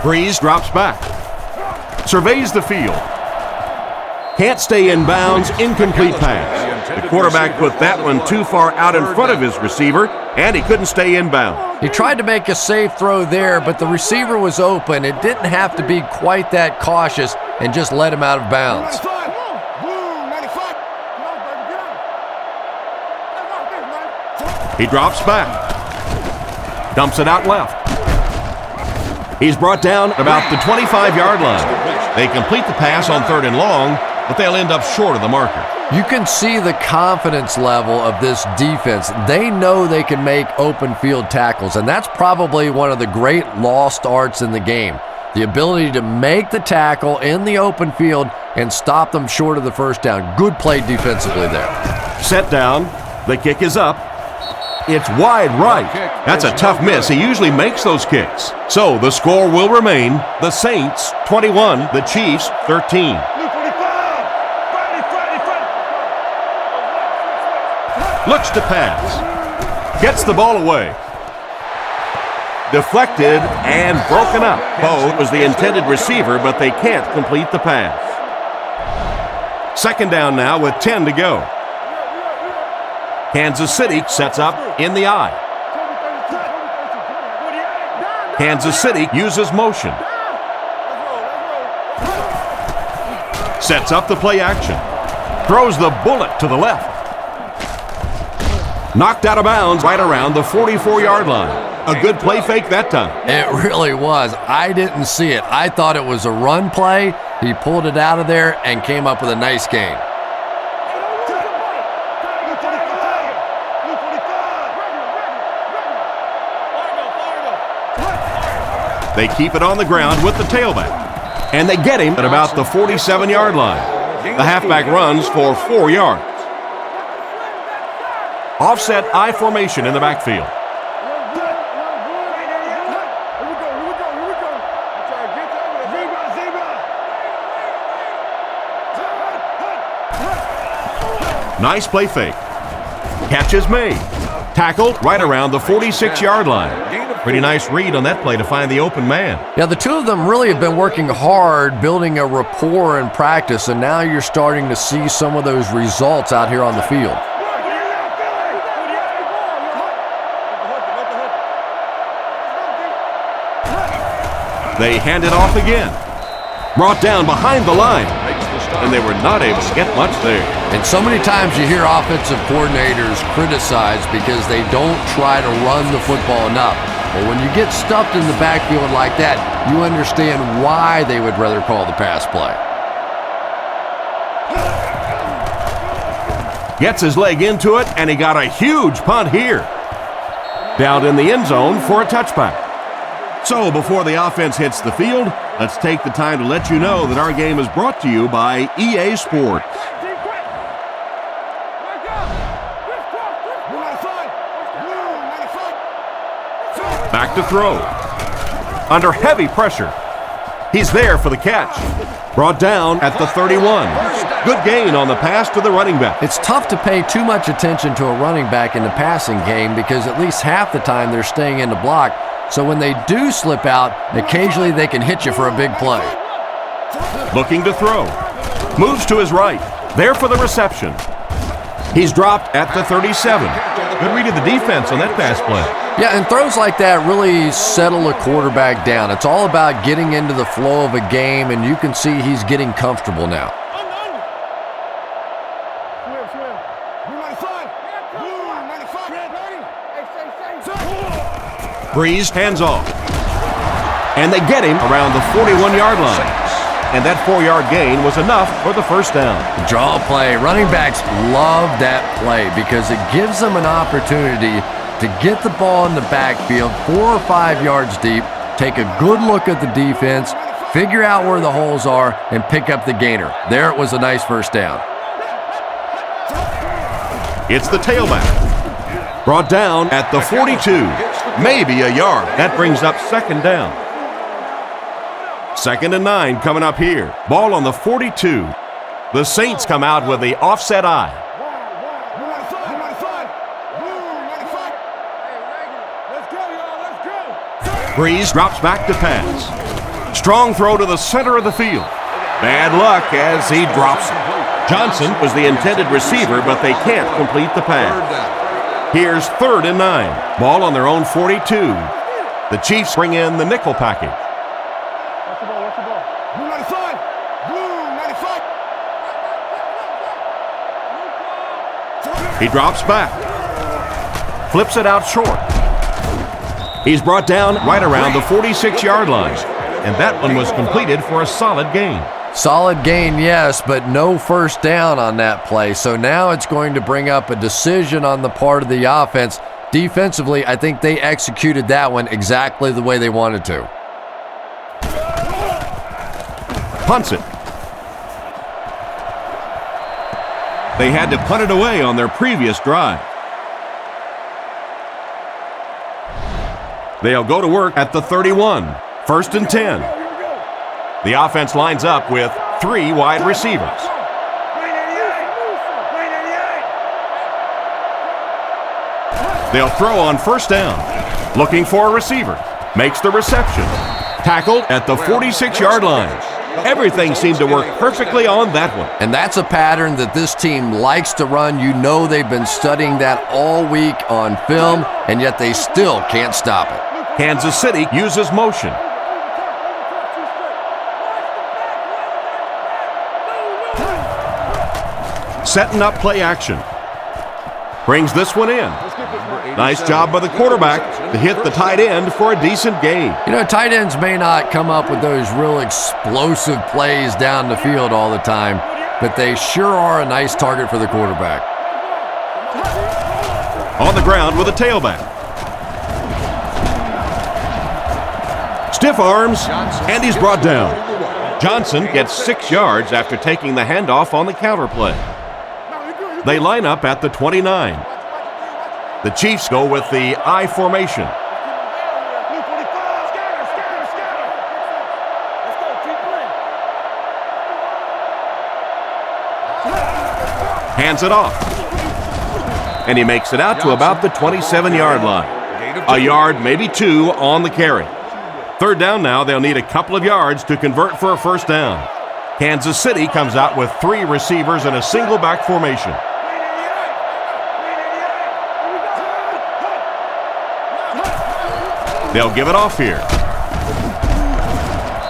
Breeze drops back. Surveys the field. Can't stay in bounds, incomplete pass. The quarterback put that one too far out in front of his receiver, and he couldn't stay in bounds. He tried to make a safe throw there, but the receiver was open. It didn't have to be quite that cautious and just let him out of bounds. He drops back. Dumps it out left. He's brought down about the 25-yard line. They complete the pass on 3rd and long, but they'll end up short of the marker. You can see the confidence level of this defense. They know they can make open field tackles, and that's probably one of the great lost arts in the game. The ability to make the tackle in the open field and stop them short of the first down. Good play defensively there. Set down. The kick is up. It's wide right. That's a tough miss. He usually makes those kicks. So the score will remain the Saints 21, the Chiefs 13. Looks to pass. Gets the ball away. Deflected and broken up. Bo was the intended receiver, but they can't complete the pass. Second down now with 10 to go. Kansas City sets up in the I. Kansas City uses motion. Sets up the play action. Throws the bullet to the left. Knocked out of bounds right around the 44-yard line. A good play fake that time. It really was. I didn't see it. I thought it was a run play. He pulled it out of there and came up with a nice gain. They keep it on the ground with the tailback. And they get him at about the 47-yard line. The halfback runs for 4 yards. Offset I formation in the backfield. Nice play fake. Catch is made. Tackled right around the 46-yard line. Pretty nice read on that play to find the open man. Yeah, the two of them really have been working hard, building a rapport in practice, and now you're starting to see some of those results out here on the field. They hand it off again. Brought down behind the line. And they were not able to get much there. And so many times you hear offensive coordinators criticized because they don't try to run the football enough. But when you get stuffed in the backfield like that, you understand why they would rather call the pass play. Gets his leg into it, and he got a huge punt here. Down in the end zone for a touchback. So before the offense hits the field, let's take the time to let you know that our game is brought to you by EA Sports. Back to throw. Under heavy pressure. He's there for the catch. Brought down at the 31. Good gain on the pass to the running back. It's tough to pay too much attention to a running back in the passing game because at least half the time they're staying in the block. So when they do slip out, occasionally they can hit you for a big play. Looking to throw. Moves to his right. There for the reception. He's dropped at the 37. Good read of the defense on that pass play. Yeah, and throws like that really settle a quarterback down. It's all about getting into the flow of a game, and you can see he's getting comfortable now. Breeze hands off. And they get him around the 41-yard line. And that 4-yard gain was enough for the first down. Draw play. Running backs love that play because it gives them an opportunity to get the ball in the backfield 4 or 5 yards deep, take a good look at the defense, figure out where the holes are, and pick up the gainer. There it was a nice first down. It's the tailback. Brought down at the 42. Maybe a yard. That brings up second down. 2nd and 9 coming up here. Ball on the 42. The Saints come out with the offset eye. Breeze drops back to pass. Strong throw to the center of the field. Bad luck as he drops it. Johnson was the intended receiver, but they can't complete the pass. Here's 3rd and 9. Ball on their own 42. The Chiefs bring in the nickel package. He drops back. Flips it out short. He's brought down right around the 46-yard line. And that one was completed for a solid gain. Solid gain, yes, but no first down on that play. So now it's going to bring up a decision on the part of the offense. Defensively, I think they executed that one exactly the way they wanted to. Punts it. They had to punt it away on their previous drive. They'll go to work at the 31. 1st and 10. The offense lines up with 3 wide receivers. They'll throw on 1st down. Looking for a receiver. Makes the reception. Tackled at the 46-yard line. Everything seemed to work perfectly on that one. And that's a pattern that this team likes to run. You know they've been studying that all week on film, and yet they still can't stop it. Kansas City uses motion. Setting up play action. Brings this one in. Nice job by the quarterback to hit the tight end for a decent gain. You know, tight ends may not come up with those real explosive plays down the field all the time, but they sure are a nice target for the quarterback. On the ground with a tailback. Stiff arms, and he's brought down. Johnson gets 6 yards after taking the handoff on the counter play. They line up at the 29. The Chiefs go with the I formation. Hands it off. And he makes it out to about the 27-yard line. A yard, maybe 2 on the carry. 3rd down now. They'll need a couple of yards to convert for a first down. Kansas City comes out with 3 receivers in a single back formation. They'll give it off here.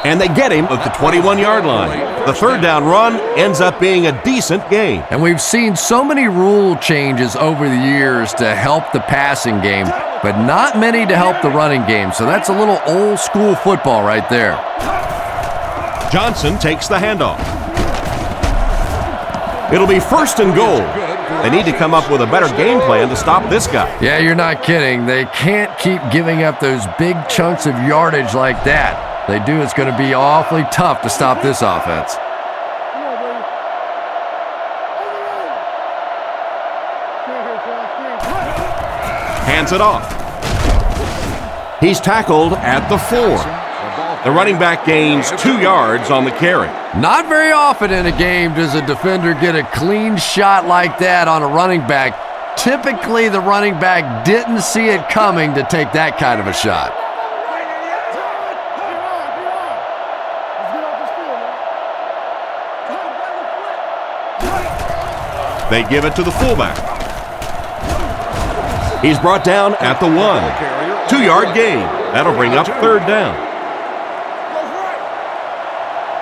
And they get him at the 21-yard line. The 3rd down run ends up being a decent gain. And we've seen so many rule changes over the years to help the passing game, but not many to help the running game. So that's a little old school football right there. Johnson takes the handoff. It'll be 1st and goal. They need to come up with a better game plan to stop this guy. Yeah, you're not kidding. They can't keep giving up those big chunks of yardage like that. They do, it's going to be awfully tough to stop this offense. Hands it off. He's tackled at the 4. The running back gains 2 yards on the carry. Not very often in a game does a defender get a clean shot like that on a running back. Typically, the running back didn't see it coming to take that kind of a shot. They give it to the fullback. He's brought down at the 1. 2-yard gain. That'll bring up 3rd down.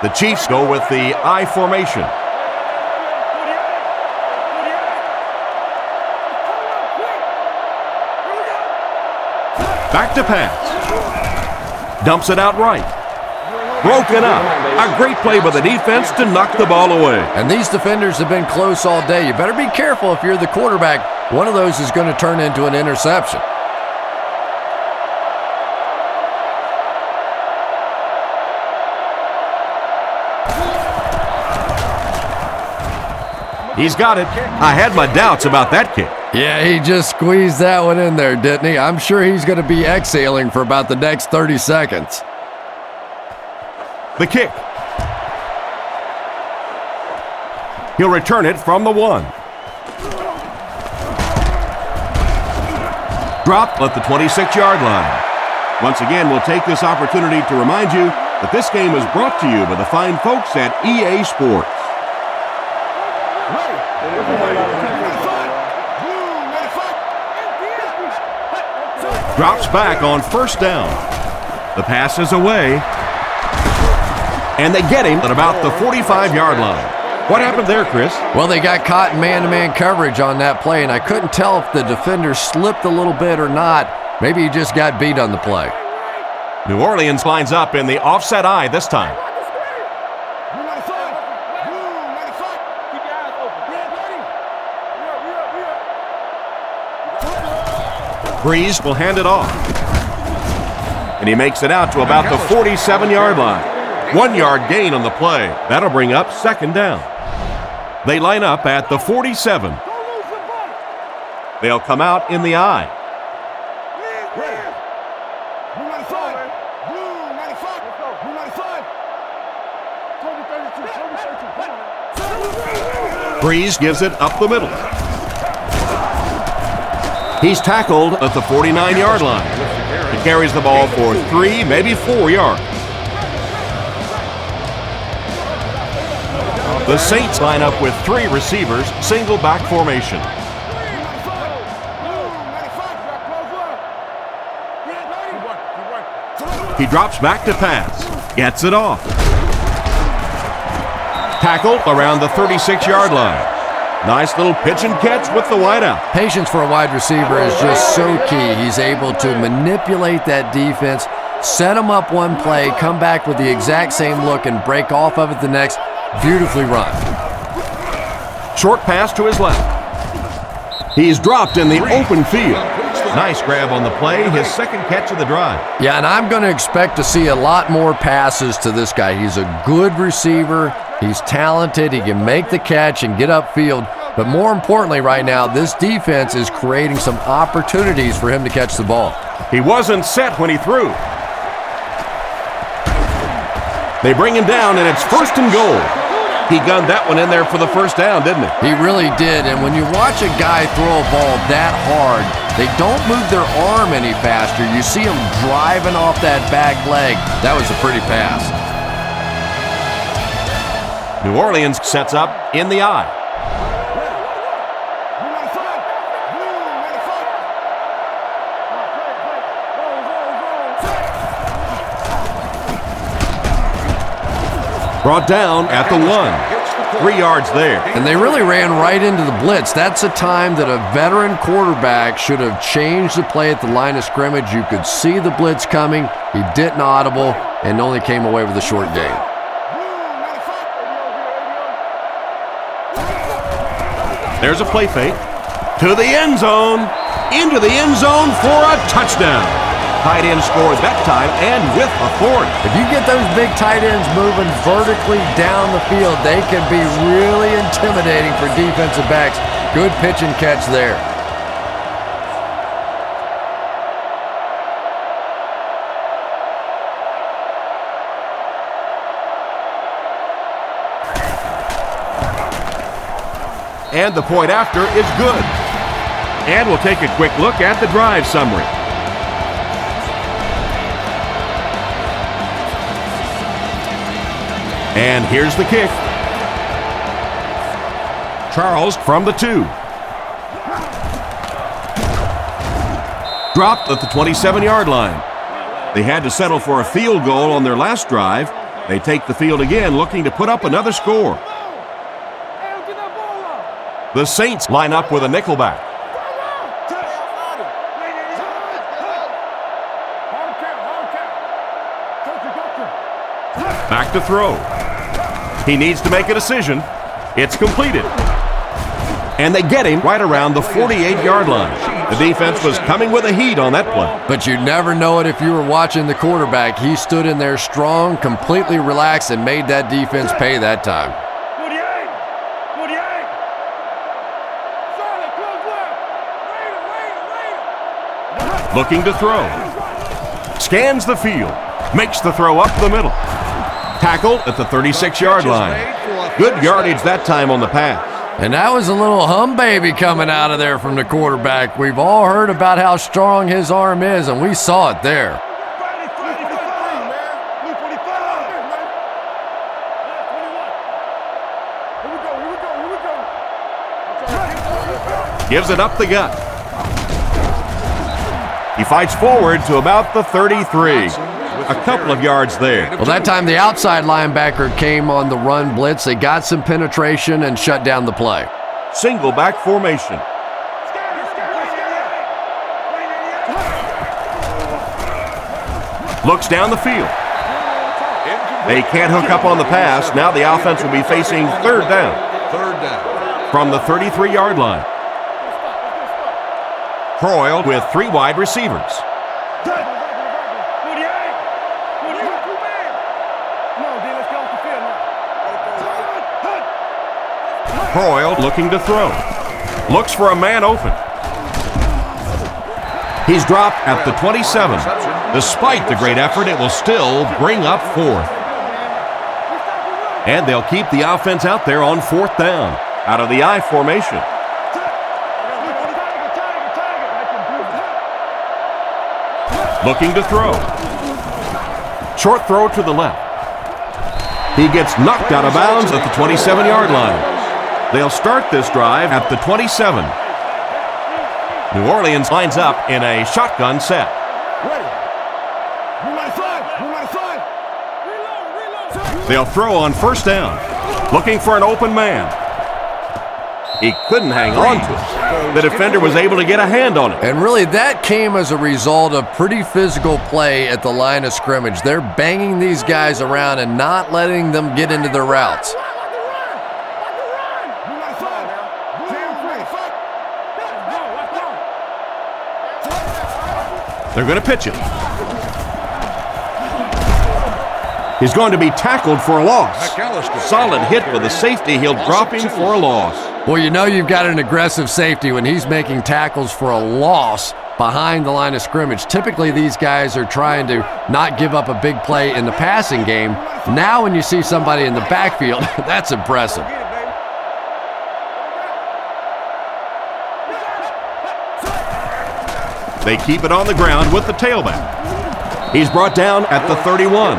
The Chiefs go with the I formation. Back to pass. Dumps it out right. Broken up. A great play by the defense to knock the ball away. And these defenders have been close all day. You better be careful if you're the quarterback. One of those is going to turn into an interception. He's got it. I had my doubts about that kick. Yeah, he just squeezed that one in there, didn't he? I'm sure he's going to be exhaling for about the next 30 seconds. The kick. He'll return it from the 1. Drop at the 26-yard line. Once again, we'll take this opportunity to remind you that this game is brought to you by the fine folks at EA Sports. Drops back on 1st down. The pass is away. And they get him at about the 45-yard line. What happened there, Chris? Well, they got caught in man-to-man coverage on that play, and I couldn't tell if the defender slipped a little bit or not. Maybe he just got beat on the play. New Orleans lines up in the offset eye this time. Breeze will hand it off. And he makes it out to about the 47-yard line. 1-yard gain on the play. That'll bring up 2nd down. They line up at the 47. They'll come out in the eye. Breeze gives it up the middle. He's tackled at the 49-yard line. He carries the ball for 3, maybe 4 yards. The Saints line up with 3 receivers, single back formation. He drops back to pass, gets it off. Tackled around the 36-yard line. Nice little pitch and catch with the wideout. Patience for a wide receiver is just so key. He's able to manipulate that defense, set them up one play, come back with the exact same look, and break off of it the next. Beautifully run. Short pass to his left. He's dropped in the open field. Nice grab on the play, his 2nd catch of the drive. Yeah, and I'm going to expect to see a lot more passes to this guy. He's a good receiver. He's talented. He can make the catch and get upfield. But more importantly right now, this defense is creating some opportunities for him to catch the ball. He wasn't set when he threw. They bring him down, and it's 1st and goal. He gunned that one in there for the 1st down, didn't he? He really did, and when you watch a guy throw a ball that hard, they don't move their arm any faster. You see him driving off that back leg. That was a pretty pass. New Orleans sets up in the eye. Brought down at the 1. 3 yards there. And they really ran right into the blitz. That's a time that a veteran quarterback should have changed the play at the line of scrimmage. You could see the blitz coming. He didn't audible and only came away with a short gain. There's a play fake. To the end zone. Into the end zone for a touchdown. Tight end scored that time and with authority. If you get those big tight ends moving vertically down the field, they can be really intimidating for defensive backs. Good pitch and catch there. And the point after is good. And we'll take a quick look at the drive summary. And here's the kick. Charles from the 2. Dropped at the 27-yard line. They had to settle for a field goal on their last drive. They take the field again, looking to put up another score. The Saints line up with a nickelback. Back to throw. He needs to make a decision. It's completed. And they get him right around the 48-yard line. The defense was coming with a heat on that play. But you'd never know it if you were watching the quarterback. He stood in there strong, completely relaxed, and made that defense pay that time. Looking to throw. Scans the field. Makes the throw up the middle. Tackled at the 36-yard line. Good yardage that time on the pass. And that was a little hum baby coming out of there from the quarterback. We've all heard about how strong his arm is, and we saw it there. Gives it up the gut. He fights forward to about the 33. A couple of yards there. Well, that time the outside linebacker came on the run blitz. They got some penetration and shut down the play. Single back formation. Looks down the field. They can't hook up on the pass. Now the offense will be facing third down. From the 33-yard line. Croyle with 3 wide receivers. Croyle looking to throw. Looks for a man open. He's dropped at the 27. Despite the great effort, it will still bring up 4th. And they'll keep the offense out there on 4th down, out of the I formation. Looking to throw. Short throw to the left. He gets knocked out of bounds at the 27-yard line. They'll start this drive at the 27. New Orleans lines up in a shotgun set. They'll throw on first down. Looking for an open man. He couldn't hang on to it. The defender was able to get a hand on it. And really, that came as a result of pretty physical play at the line of scrimmage. They're banging these guys around and not letting them get into their routes. They're going to pitch it. He's going to be tackled for a loss. Solid hit with the safety. He'll drop him for a loss. Well, you know you've got an aggressive safety when he's making tackles for a loss behind the line of scrimmage. Typically, these guys are trying to not give up a big play in the passing game. Now when you see somebody in the backfield, that's impressive. They keep it on the ground with the tailback. He's brought down at the 31.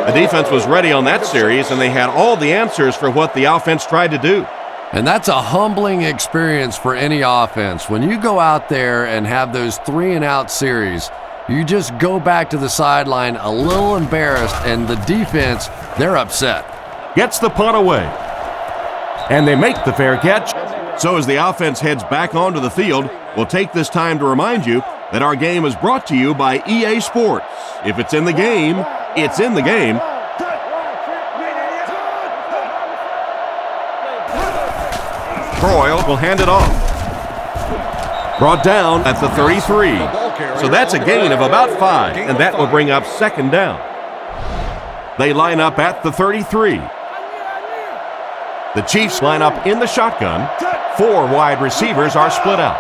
The defense was ready on that series, and they had all the answers for what the offense tried to do. And that's a humbling experience for any offense. When you go out there and have those 3-and-out series, you just go back to the sideline a little embarrassed, and the defense, they're upset. Gets the punt away. And they make the fair catch. So as the offense heads back onto the field, we'll take this time to remind you that our game is brought to you by EA Sports. If it's in the game, it's in the game. Croyle will hand it off. Brought down at the 33. So that's a gain of about 5, and that will bring up second down. They line up at the 33. The Chiefs line up in the shotgun. 4 wide receivers are split out.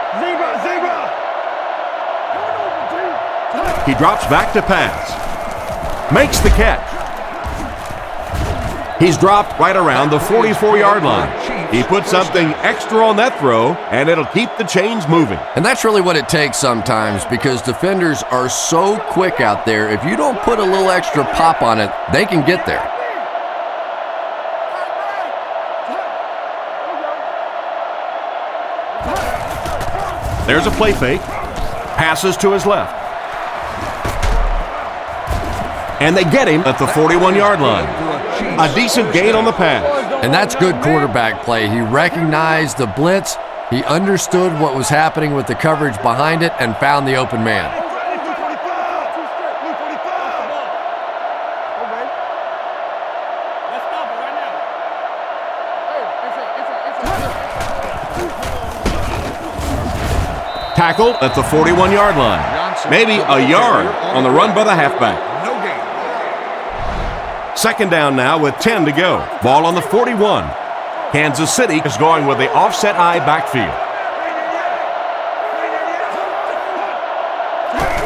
He drops back to pass. Makes the catch. He's dropped right around the 44-yard line. He put something extra on that throw, and it'll keep the chains moving. And that's really what it takes sometimes, because defenders are so quick out there. If you don't put a little extra pop on it, they can get there. There's a play fake. Passes to his left. And they get him at the 41-yard line. A decent gain on the pass. And that's good quarterback play. He recognized the blitz. He understood what was happening with the coverage behind it and found the open man. Tackled at the 41-yard line. Maybe a yard on the run by the halfback. Second down now with 10 to go. Ball on the 41. Kansas City is going with the offset eye backfield.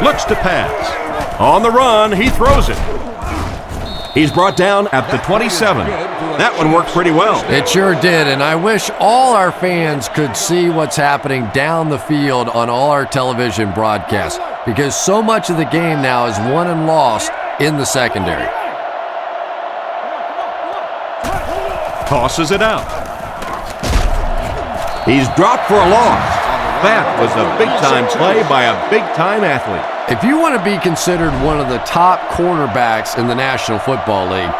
Looks to pass. On the run, he throws it. He's brought down at the 27. That one worked pretty well. It sure did, and I wish all our fans could see what's happening down the field on all our television broadcasts, because so much of the game now is won and lost in the secondary. Tosses it out. He's dropped for a loss. That was a big-time play by a big-time athlete. If you want to be considered one of the top cornerbacks in the National Football League,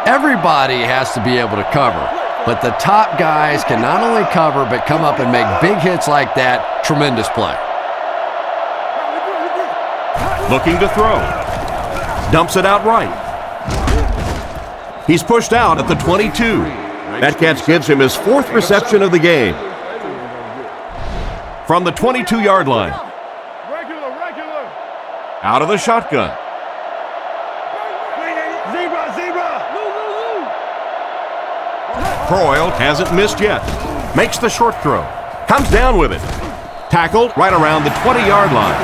everybody has to be able to cover. But the top guys can not only cover, but come up and make big hits like that. Tremendous play. Looking to throw. Dumps it out right. He's pushed out at the 22. That catch gives him his 4th reception of the game. From the 22-yard line. Out of the shotgun. Croyle hasn't missed yet. Makes the short throw. Comes down with it. Tackled right around the 20-yard line.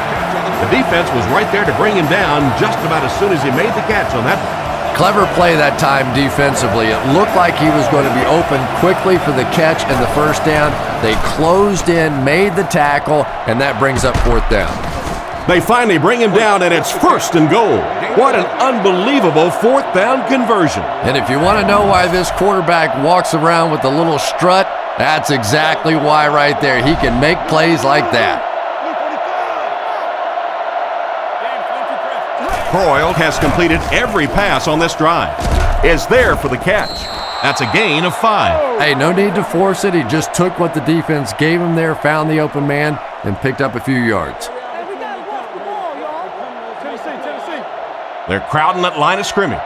The defense was right there to bring him down just about as soon as he made the catch on that one. Clever play that time defensively. It looked like he was going to be open quickly for the catch and the first down. They closed in, made the tackle, and that brings up 4th down. They finally bring him down, and it's 1st and goal. What an unbelievable 4th down conversion. And if you want to know why this quarterback walks around with a little strut, that's exactly why right there. He can make plays like that. Croyle has completed every pass on this drive. Is there for the catch. That's a gain of 5. Hey, no need to force it. He just took what the defense gave him there, found the open man, and picked up a few yards. They're crowding that line of scrimmage.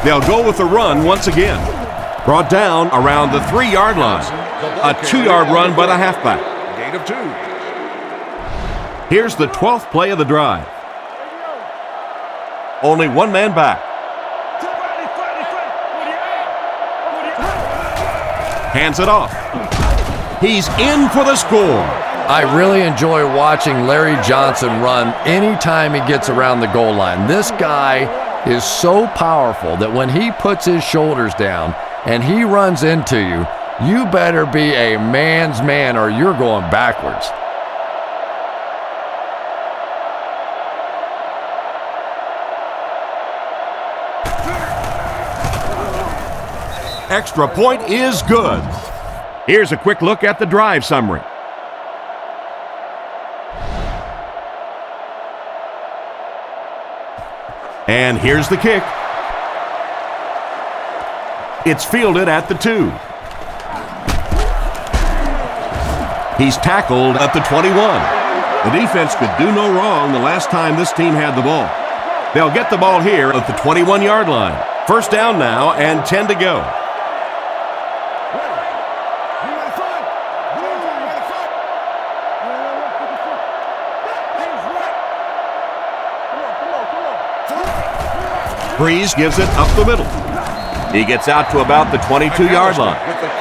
They'll go with the run once again. Brought down around the 3-yard line. A 2-yard run by the halfback. Gain of 2. Here's the 12th play of the drive. Only one man back. Hands it off. He's in for the score. I really enjoy watching Larry Johnson run anytime he gets around the goal line. This guy is so powerful that when he puts his shoulders down and he runs into you, you better be a man's man or you're going backwards. Extra point is good. Here's a quick look at the drive summary. And here's the kick. It's fielded at the 2. He's tackled at the 21. The defense could do no wrong the last time this team had the ball. They'll get the ball here at the 21-yard line. First down now and 10 to go. Breeze gives it up the middle. He gets out to about the 22-yard line.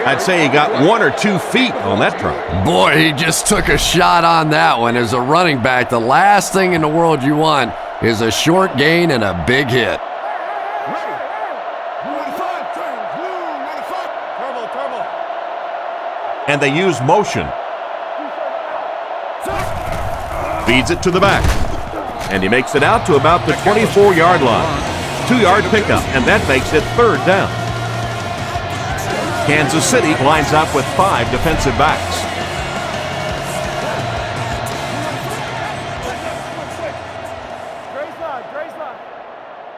I'd say he got 1 or 2 feet on that try. Boy, he just took a shot on that one. As a running back, the last thing in the world you want is a short gain and a big hit. And they use motion. Feeds it to the back. And he makes it out to about the 24-yard line. 2-yard pickup, and that makes it third down. Kansas City lines up with 5 defensive backs.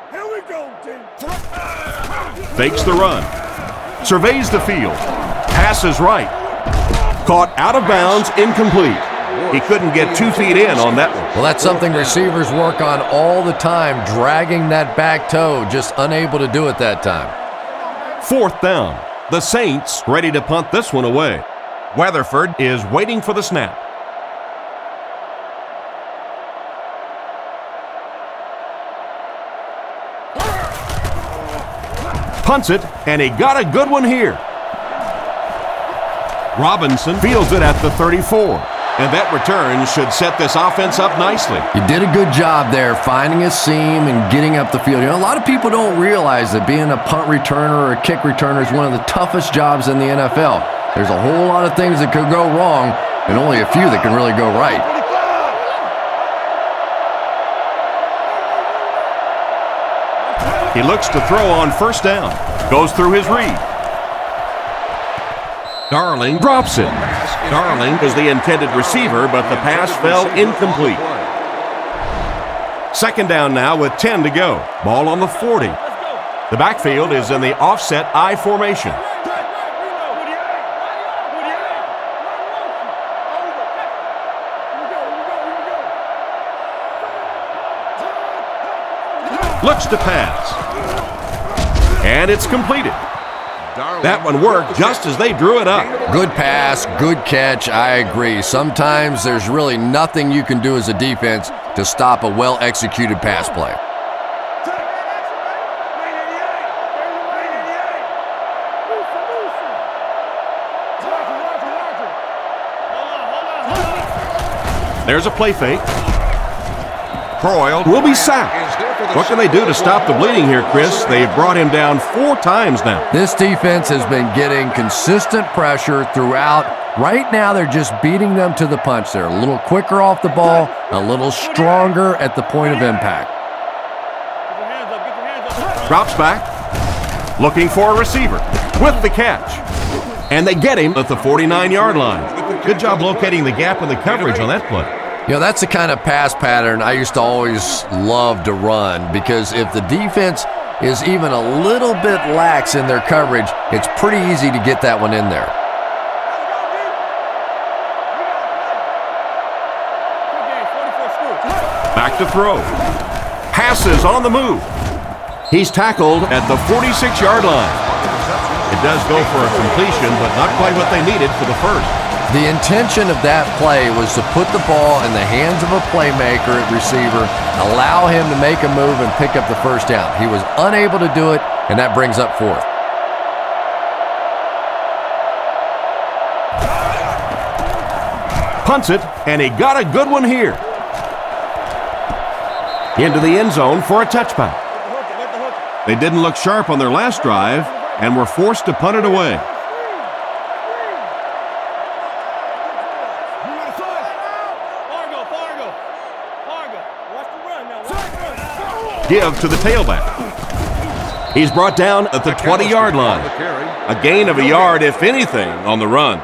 Here we go, team. Fakes the run. Surveys the field. Passes right. Caught out of bounds, incomplete. He couldn't get 2 feet in on that one. Well, that's something receivers work on all the time, dragging that back toe, just unable to do it that time. Fourth down. The Saints ready to punt this one away. Weatherford is waiting for the snap. Punts it, and he got a good one here. Robinson fields it at the 34. And that return should set this offense up nicely. You did a good job there, finding a seam and getting up the field. You know, a lot of people don't realize that being a punt returner or a kick returner is one of the toughest jobs in the NFL. There's a whole lot of things that could go wrong, and only a few that can really go right. He looks to throw on first down. Goes through his read. Darling drops it. Darling is the intended receiver, but the pass fell incomplete. Second down now with 10 to go. Ball on the 40. The backfield is in the offset I formation. Looks to pass. And it's completed. That one worked just as they drew it up. Good pass, good catch, I agree. Sometimes there's really nothing you can do as a defense to stop a well-executed pass play. There's a play fake. Croyle will be sacked. What can they do to stop the bleeding here, Chris? They've brought him down 4 times now. This defense has been getting consistent pressure throughout. Right now, they're just beating them to the punch. They're a little quicker off the ball, a little stronger at the point of impact. Drops back, looking for a receiver with the catch. And they get him at the 49-yard line. Good job locating the gap in the coverage on that play. You know, that's the kind of pass pattern I used to always love to run, because if the defense is even a little bit lax in their coverage, it's pretty easy to get that one in there. Back to throw. Passes on the move. He's tackled at the 46-yard line. It does go for a completion, but not quite what they needed for the first. The intention of that play was to put the ball in the hands of a playmaker at receiver, allow him to make a move and pick up the first down. He was unable to do it, and that brings up fourth. Punts it, and he got a good one here. Into the end zone for a touchback. They didn't look sharp on their last drive and were forced to punt it away. Give to the tailback. He's brought down at the 20-yard line. A gain of a yard, if anything, on the run.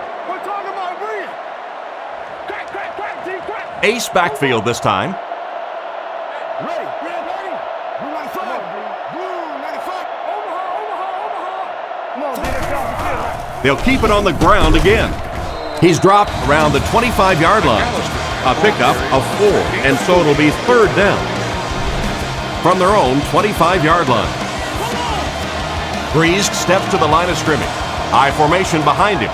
Ace backfield this time. They'll keep it on the ground again. He's dropped around the 25-yard line. A pickup of 4, and so it'll be 3rd down. From their own 25-yard line. Breeze steps to the line of scrimmage. High formation behind him.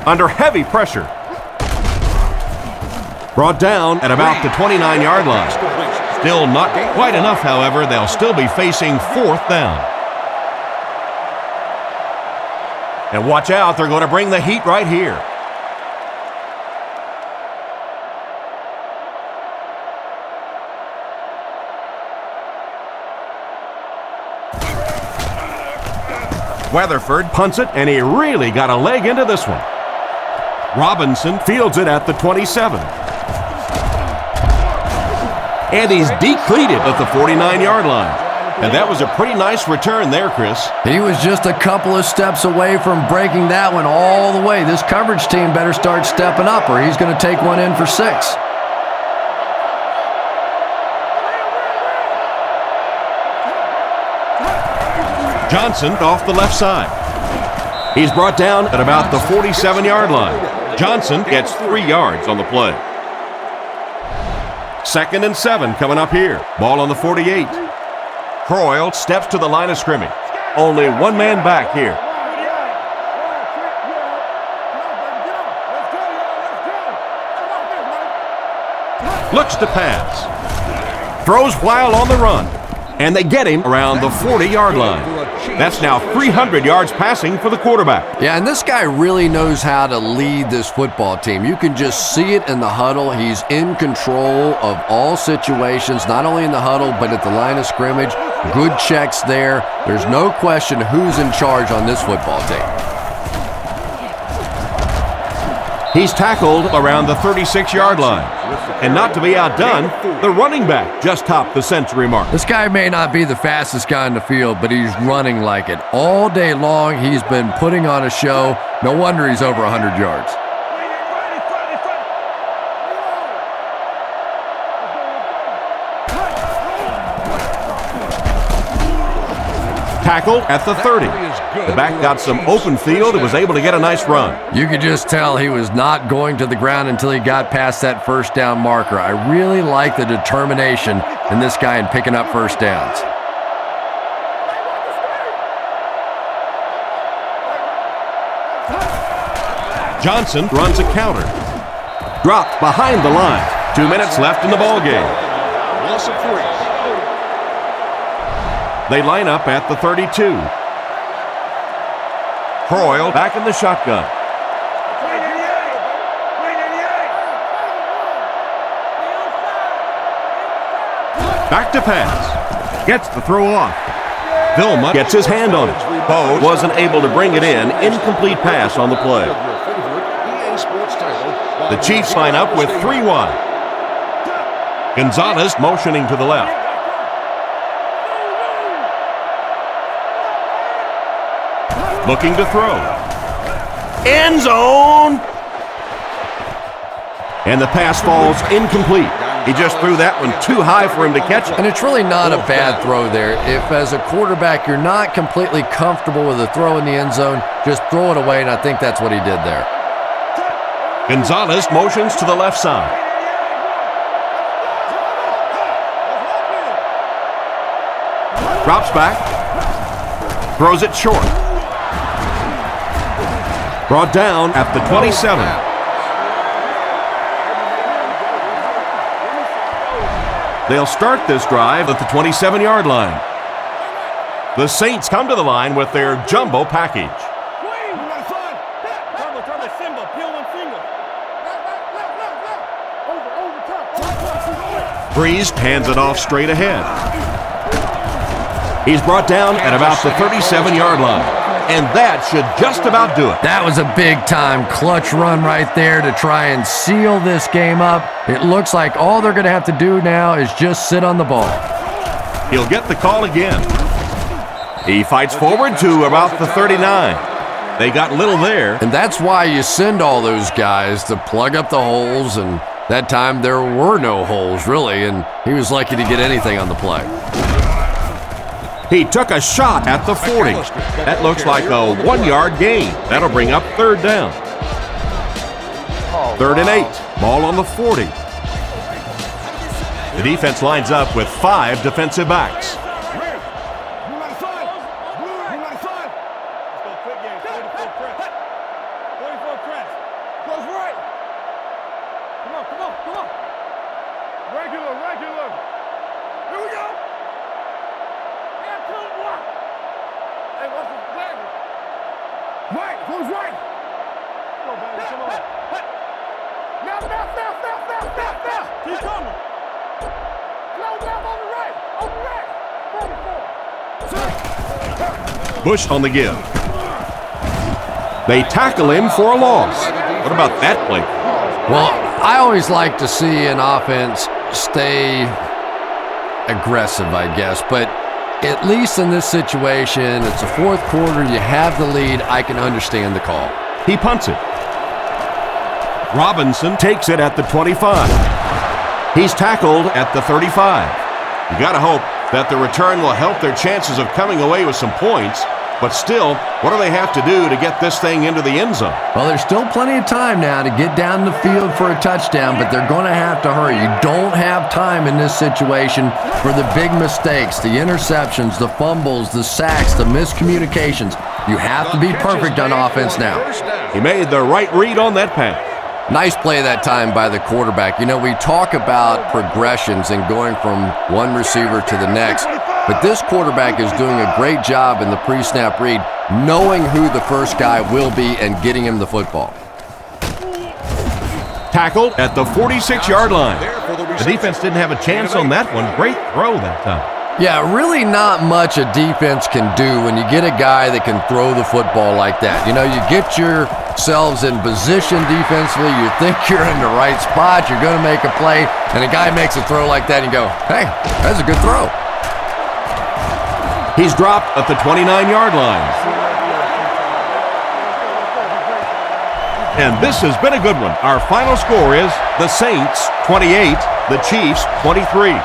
Under heavy pressure. Brought down at about the 29-yard line. Still not quite enough, however. They'll still be facing 4th down. And watch out, they're going to bring the heat right here. Weatherford punts it, and he really got a leg into this one. Robinson fields it at the 27. And he's depleted at the 49-yard line. And that was a pretty nice return there, Chris. He was just a couple of steps away from breaking that one all the way. This coverage team better start stepping up, or he's going to take one in for 6. Johnson off the left side. He's brought down at about the 47-yard line. Johnson gets 3 yards on the play. 2nd and 7 coming up here. Ball on the 48. Croyle steps to the line of scrimmage. Only one man back here. Looks to pass. Throws while on the run. And they get him around the 40-yard line. That's now 300 yards passing for the quarterback. Yeah, and this guy really knows how to lead this football team. You can just see it in the huddle. He's in control of all situations, not only in the huddle, but at the line of scrimmage. Good checks there. There's no question who's in charge on this football team. He's tackled around the 36-yard line. And not to be outdone, the running back just topped the century mark. This guy may not be the fastest guy in the field, but he's running like it. All day long, he's been putting on a show. No wonder he's over 100 yards. Tackle at the 30. The back got some open field and was able to get a nice run. You could just tell he was not going to the ground until he got past that 1st down marker. I really like the determination in this guy in picking up 1st downs. Johnson runs a counter. Dropped behind the line. 2 minutes left in the ball game. Loss of 3. They line up at the 32. Croyle back in the shotgun. Back to pass. Gets the throw off. Vilma gets his hand on it. Bo wasn't able to bring it in. Incomplete pass on the play. The Chiefs line up with 3 wide. Gonzalez motioning to the left. Looking to throw. End zone! And the pass falls incomplete. He just threw that one too high for him to catch it. And it's really not a bad throw there. If, as a quarterback, you're not completely comfortable with a throw in the end zone, just throw it away, and I think that's what he did there. Gonzalez motions to the left side. Drops back. Throws it short. Brought down at the 27. They'll start this drive at the 27-yard line. The Saints come to the line with their jumbo package. Breeze hands it off straight ahead. He's brought down at about the 37-yard line. And that should just about do it. That was a big-time clutch run right there to try and seal this game up. It looks like all they're going to have to do now is just sit on the ball. He'll get the call again. He fights forward to about the 39. They got little there. And that's why you send all those guys to plug up the holes, and that time there were no holes, really, and he was lucky to get anything on the play. He took a shot at the 40. That looks like a 1-yard gain. That'll bring up third down. 3rd and 8. Ball on the 40. The defense lines up with 5 defensive backs. Bush on the give. They tackle him for a loss. What about that play? Well, I always like to see an offense stay aggressive, I guess. But at least in this situation, it's the fourth quarter. You have the lead. I can understand the call. He punts it. Robinson takes it at the 25. He's tackled at the 35. You got to hope that the return will help their chances of coming away with some points. But still, what do they have to do to get this thing into the end zone? Well, there's still plenty of time now to get down the field for a touchdown, but they're going to have to hurry. You don't have time in this situation for the big mistakes, the interceptions, the fumbles, the sacks, the miscommunications. You have to be perfect on offense now. He made the right read on that pass. Nice play that time by the quarterback. You know, we talk about progressions and going from one receiver to the next, but this quarterback is doing a great job in the pre-snap read, knowing who the first guy will be and getting him the football. Tackled at the 46-yard line. The defense didn't have a chance on that one. Great throw that time. Yeah, really not much a defense can do when you get a guy that can throw the football like that. You know, you get yourselves in position defensively, you think you're in the right spot, you're going to make a play, and a guy makes a throw like that and you go, hey, that's a good throw. He's dropped at the 29-yard line. And this has been a good one. Our final score is the Saints 28, the Chiefs 23.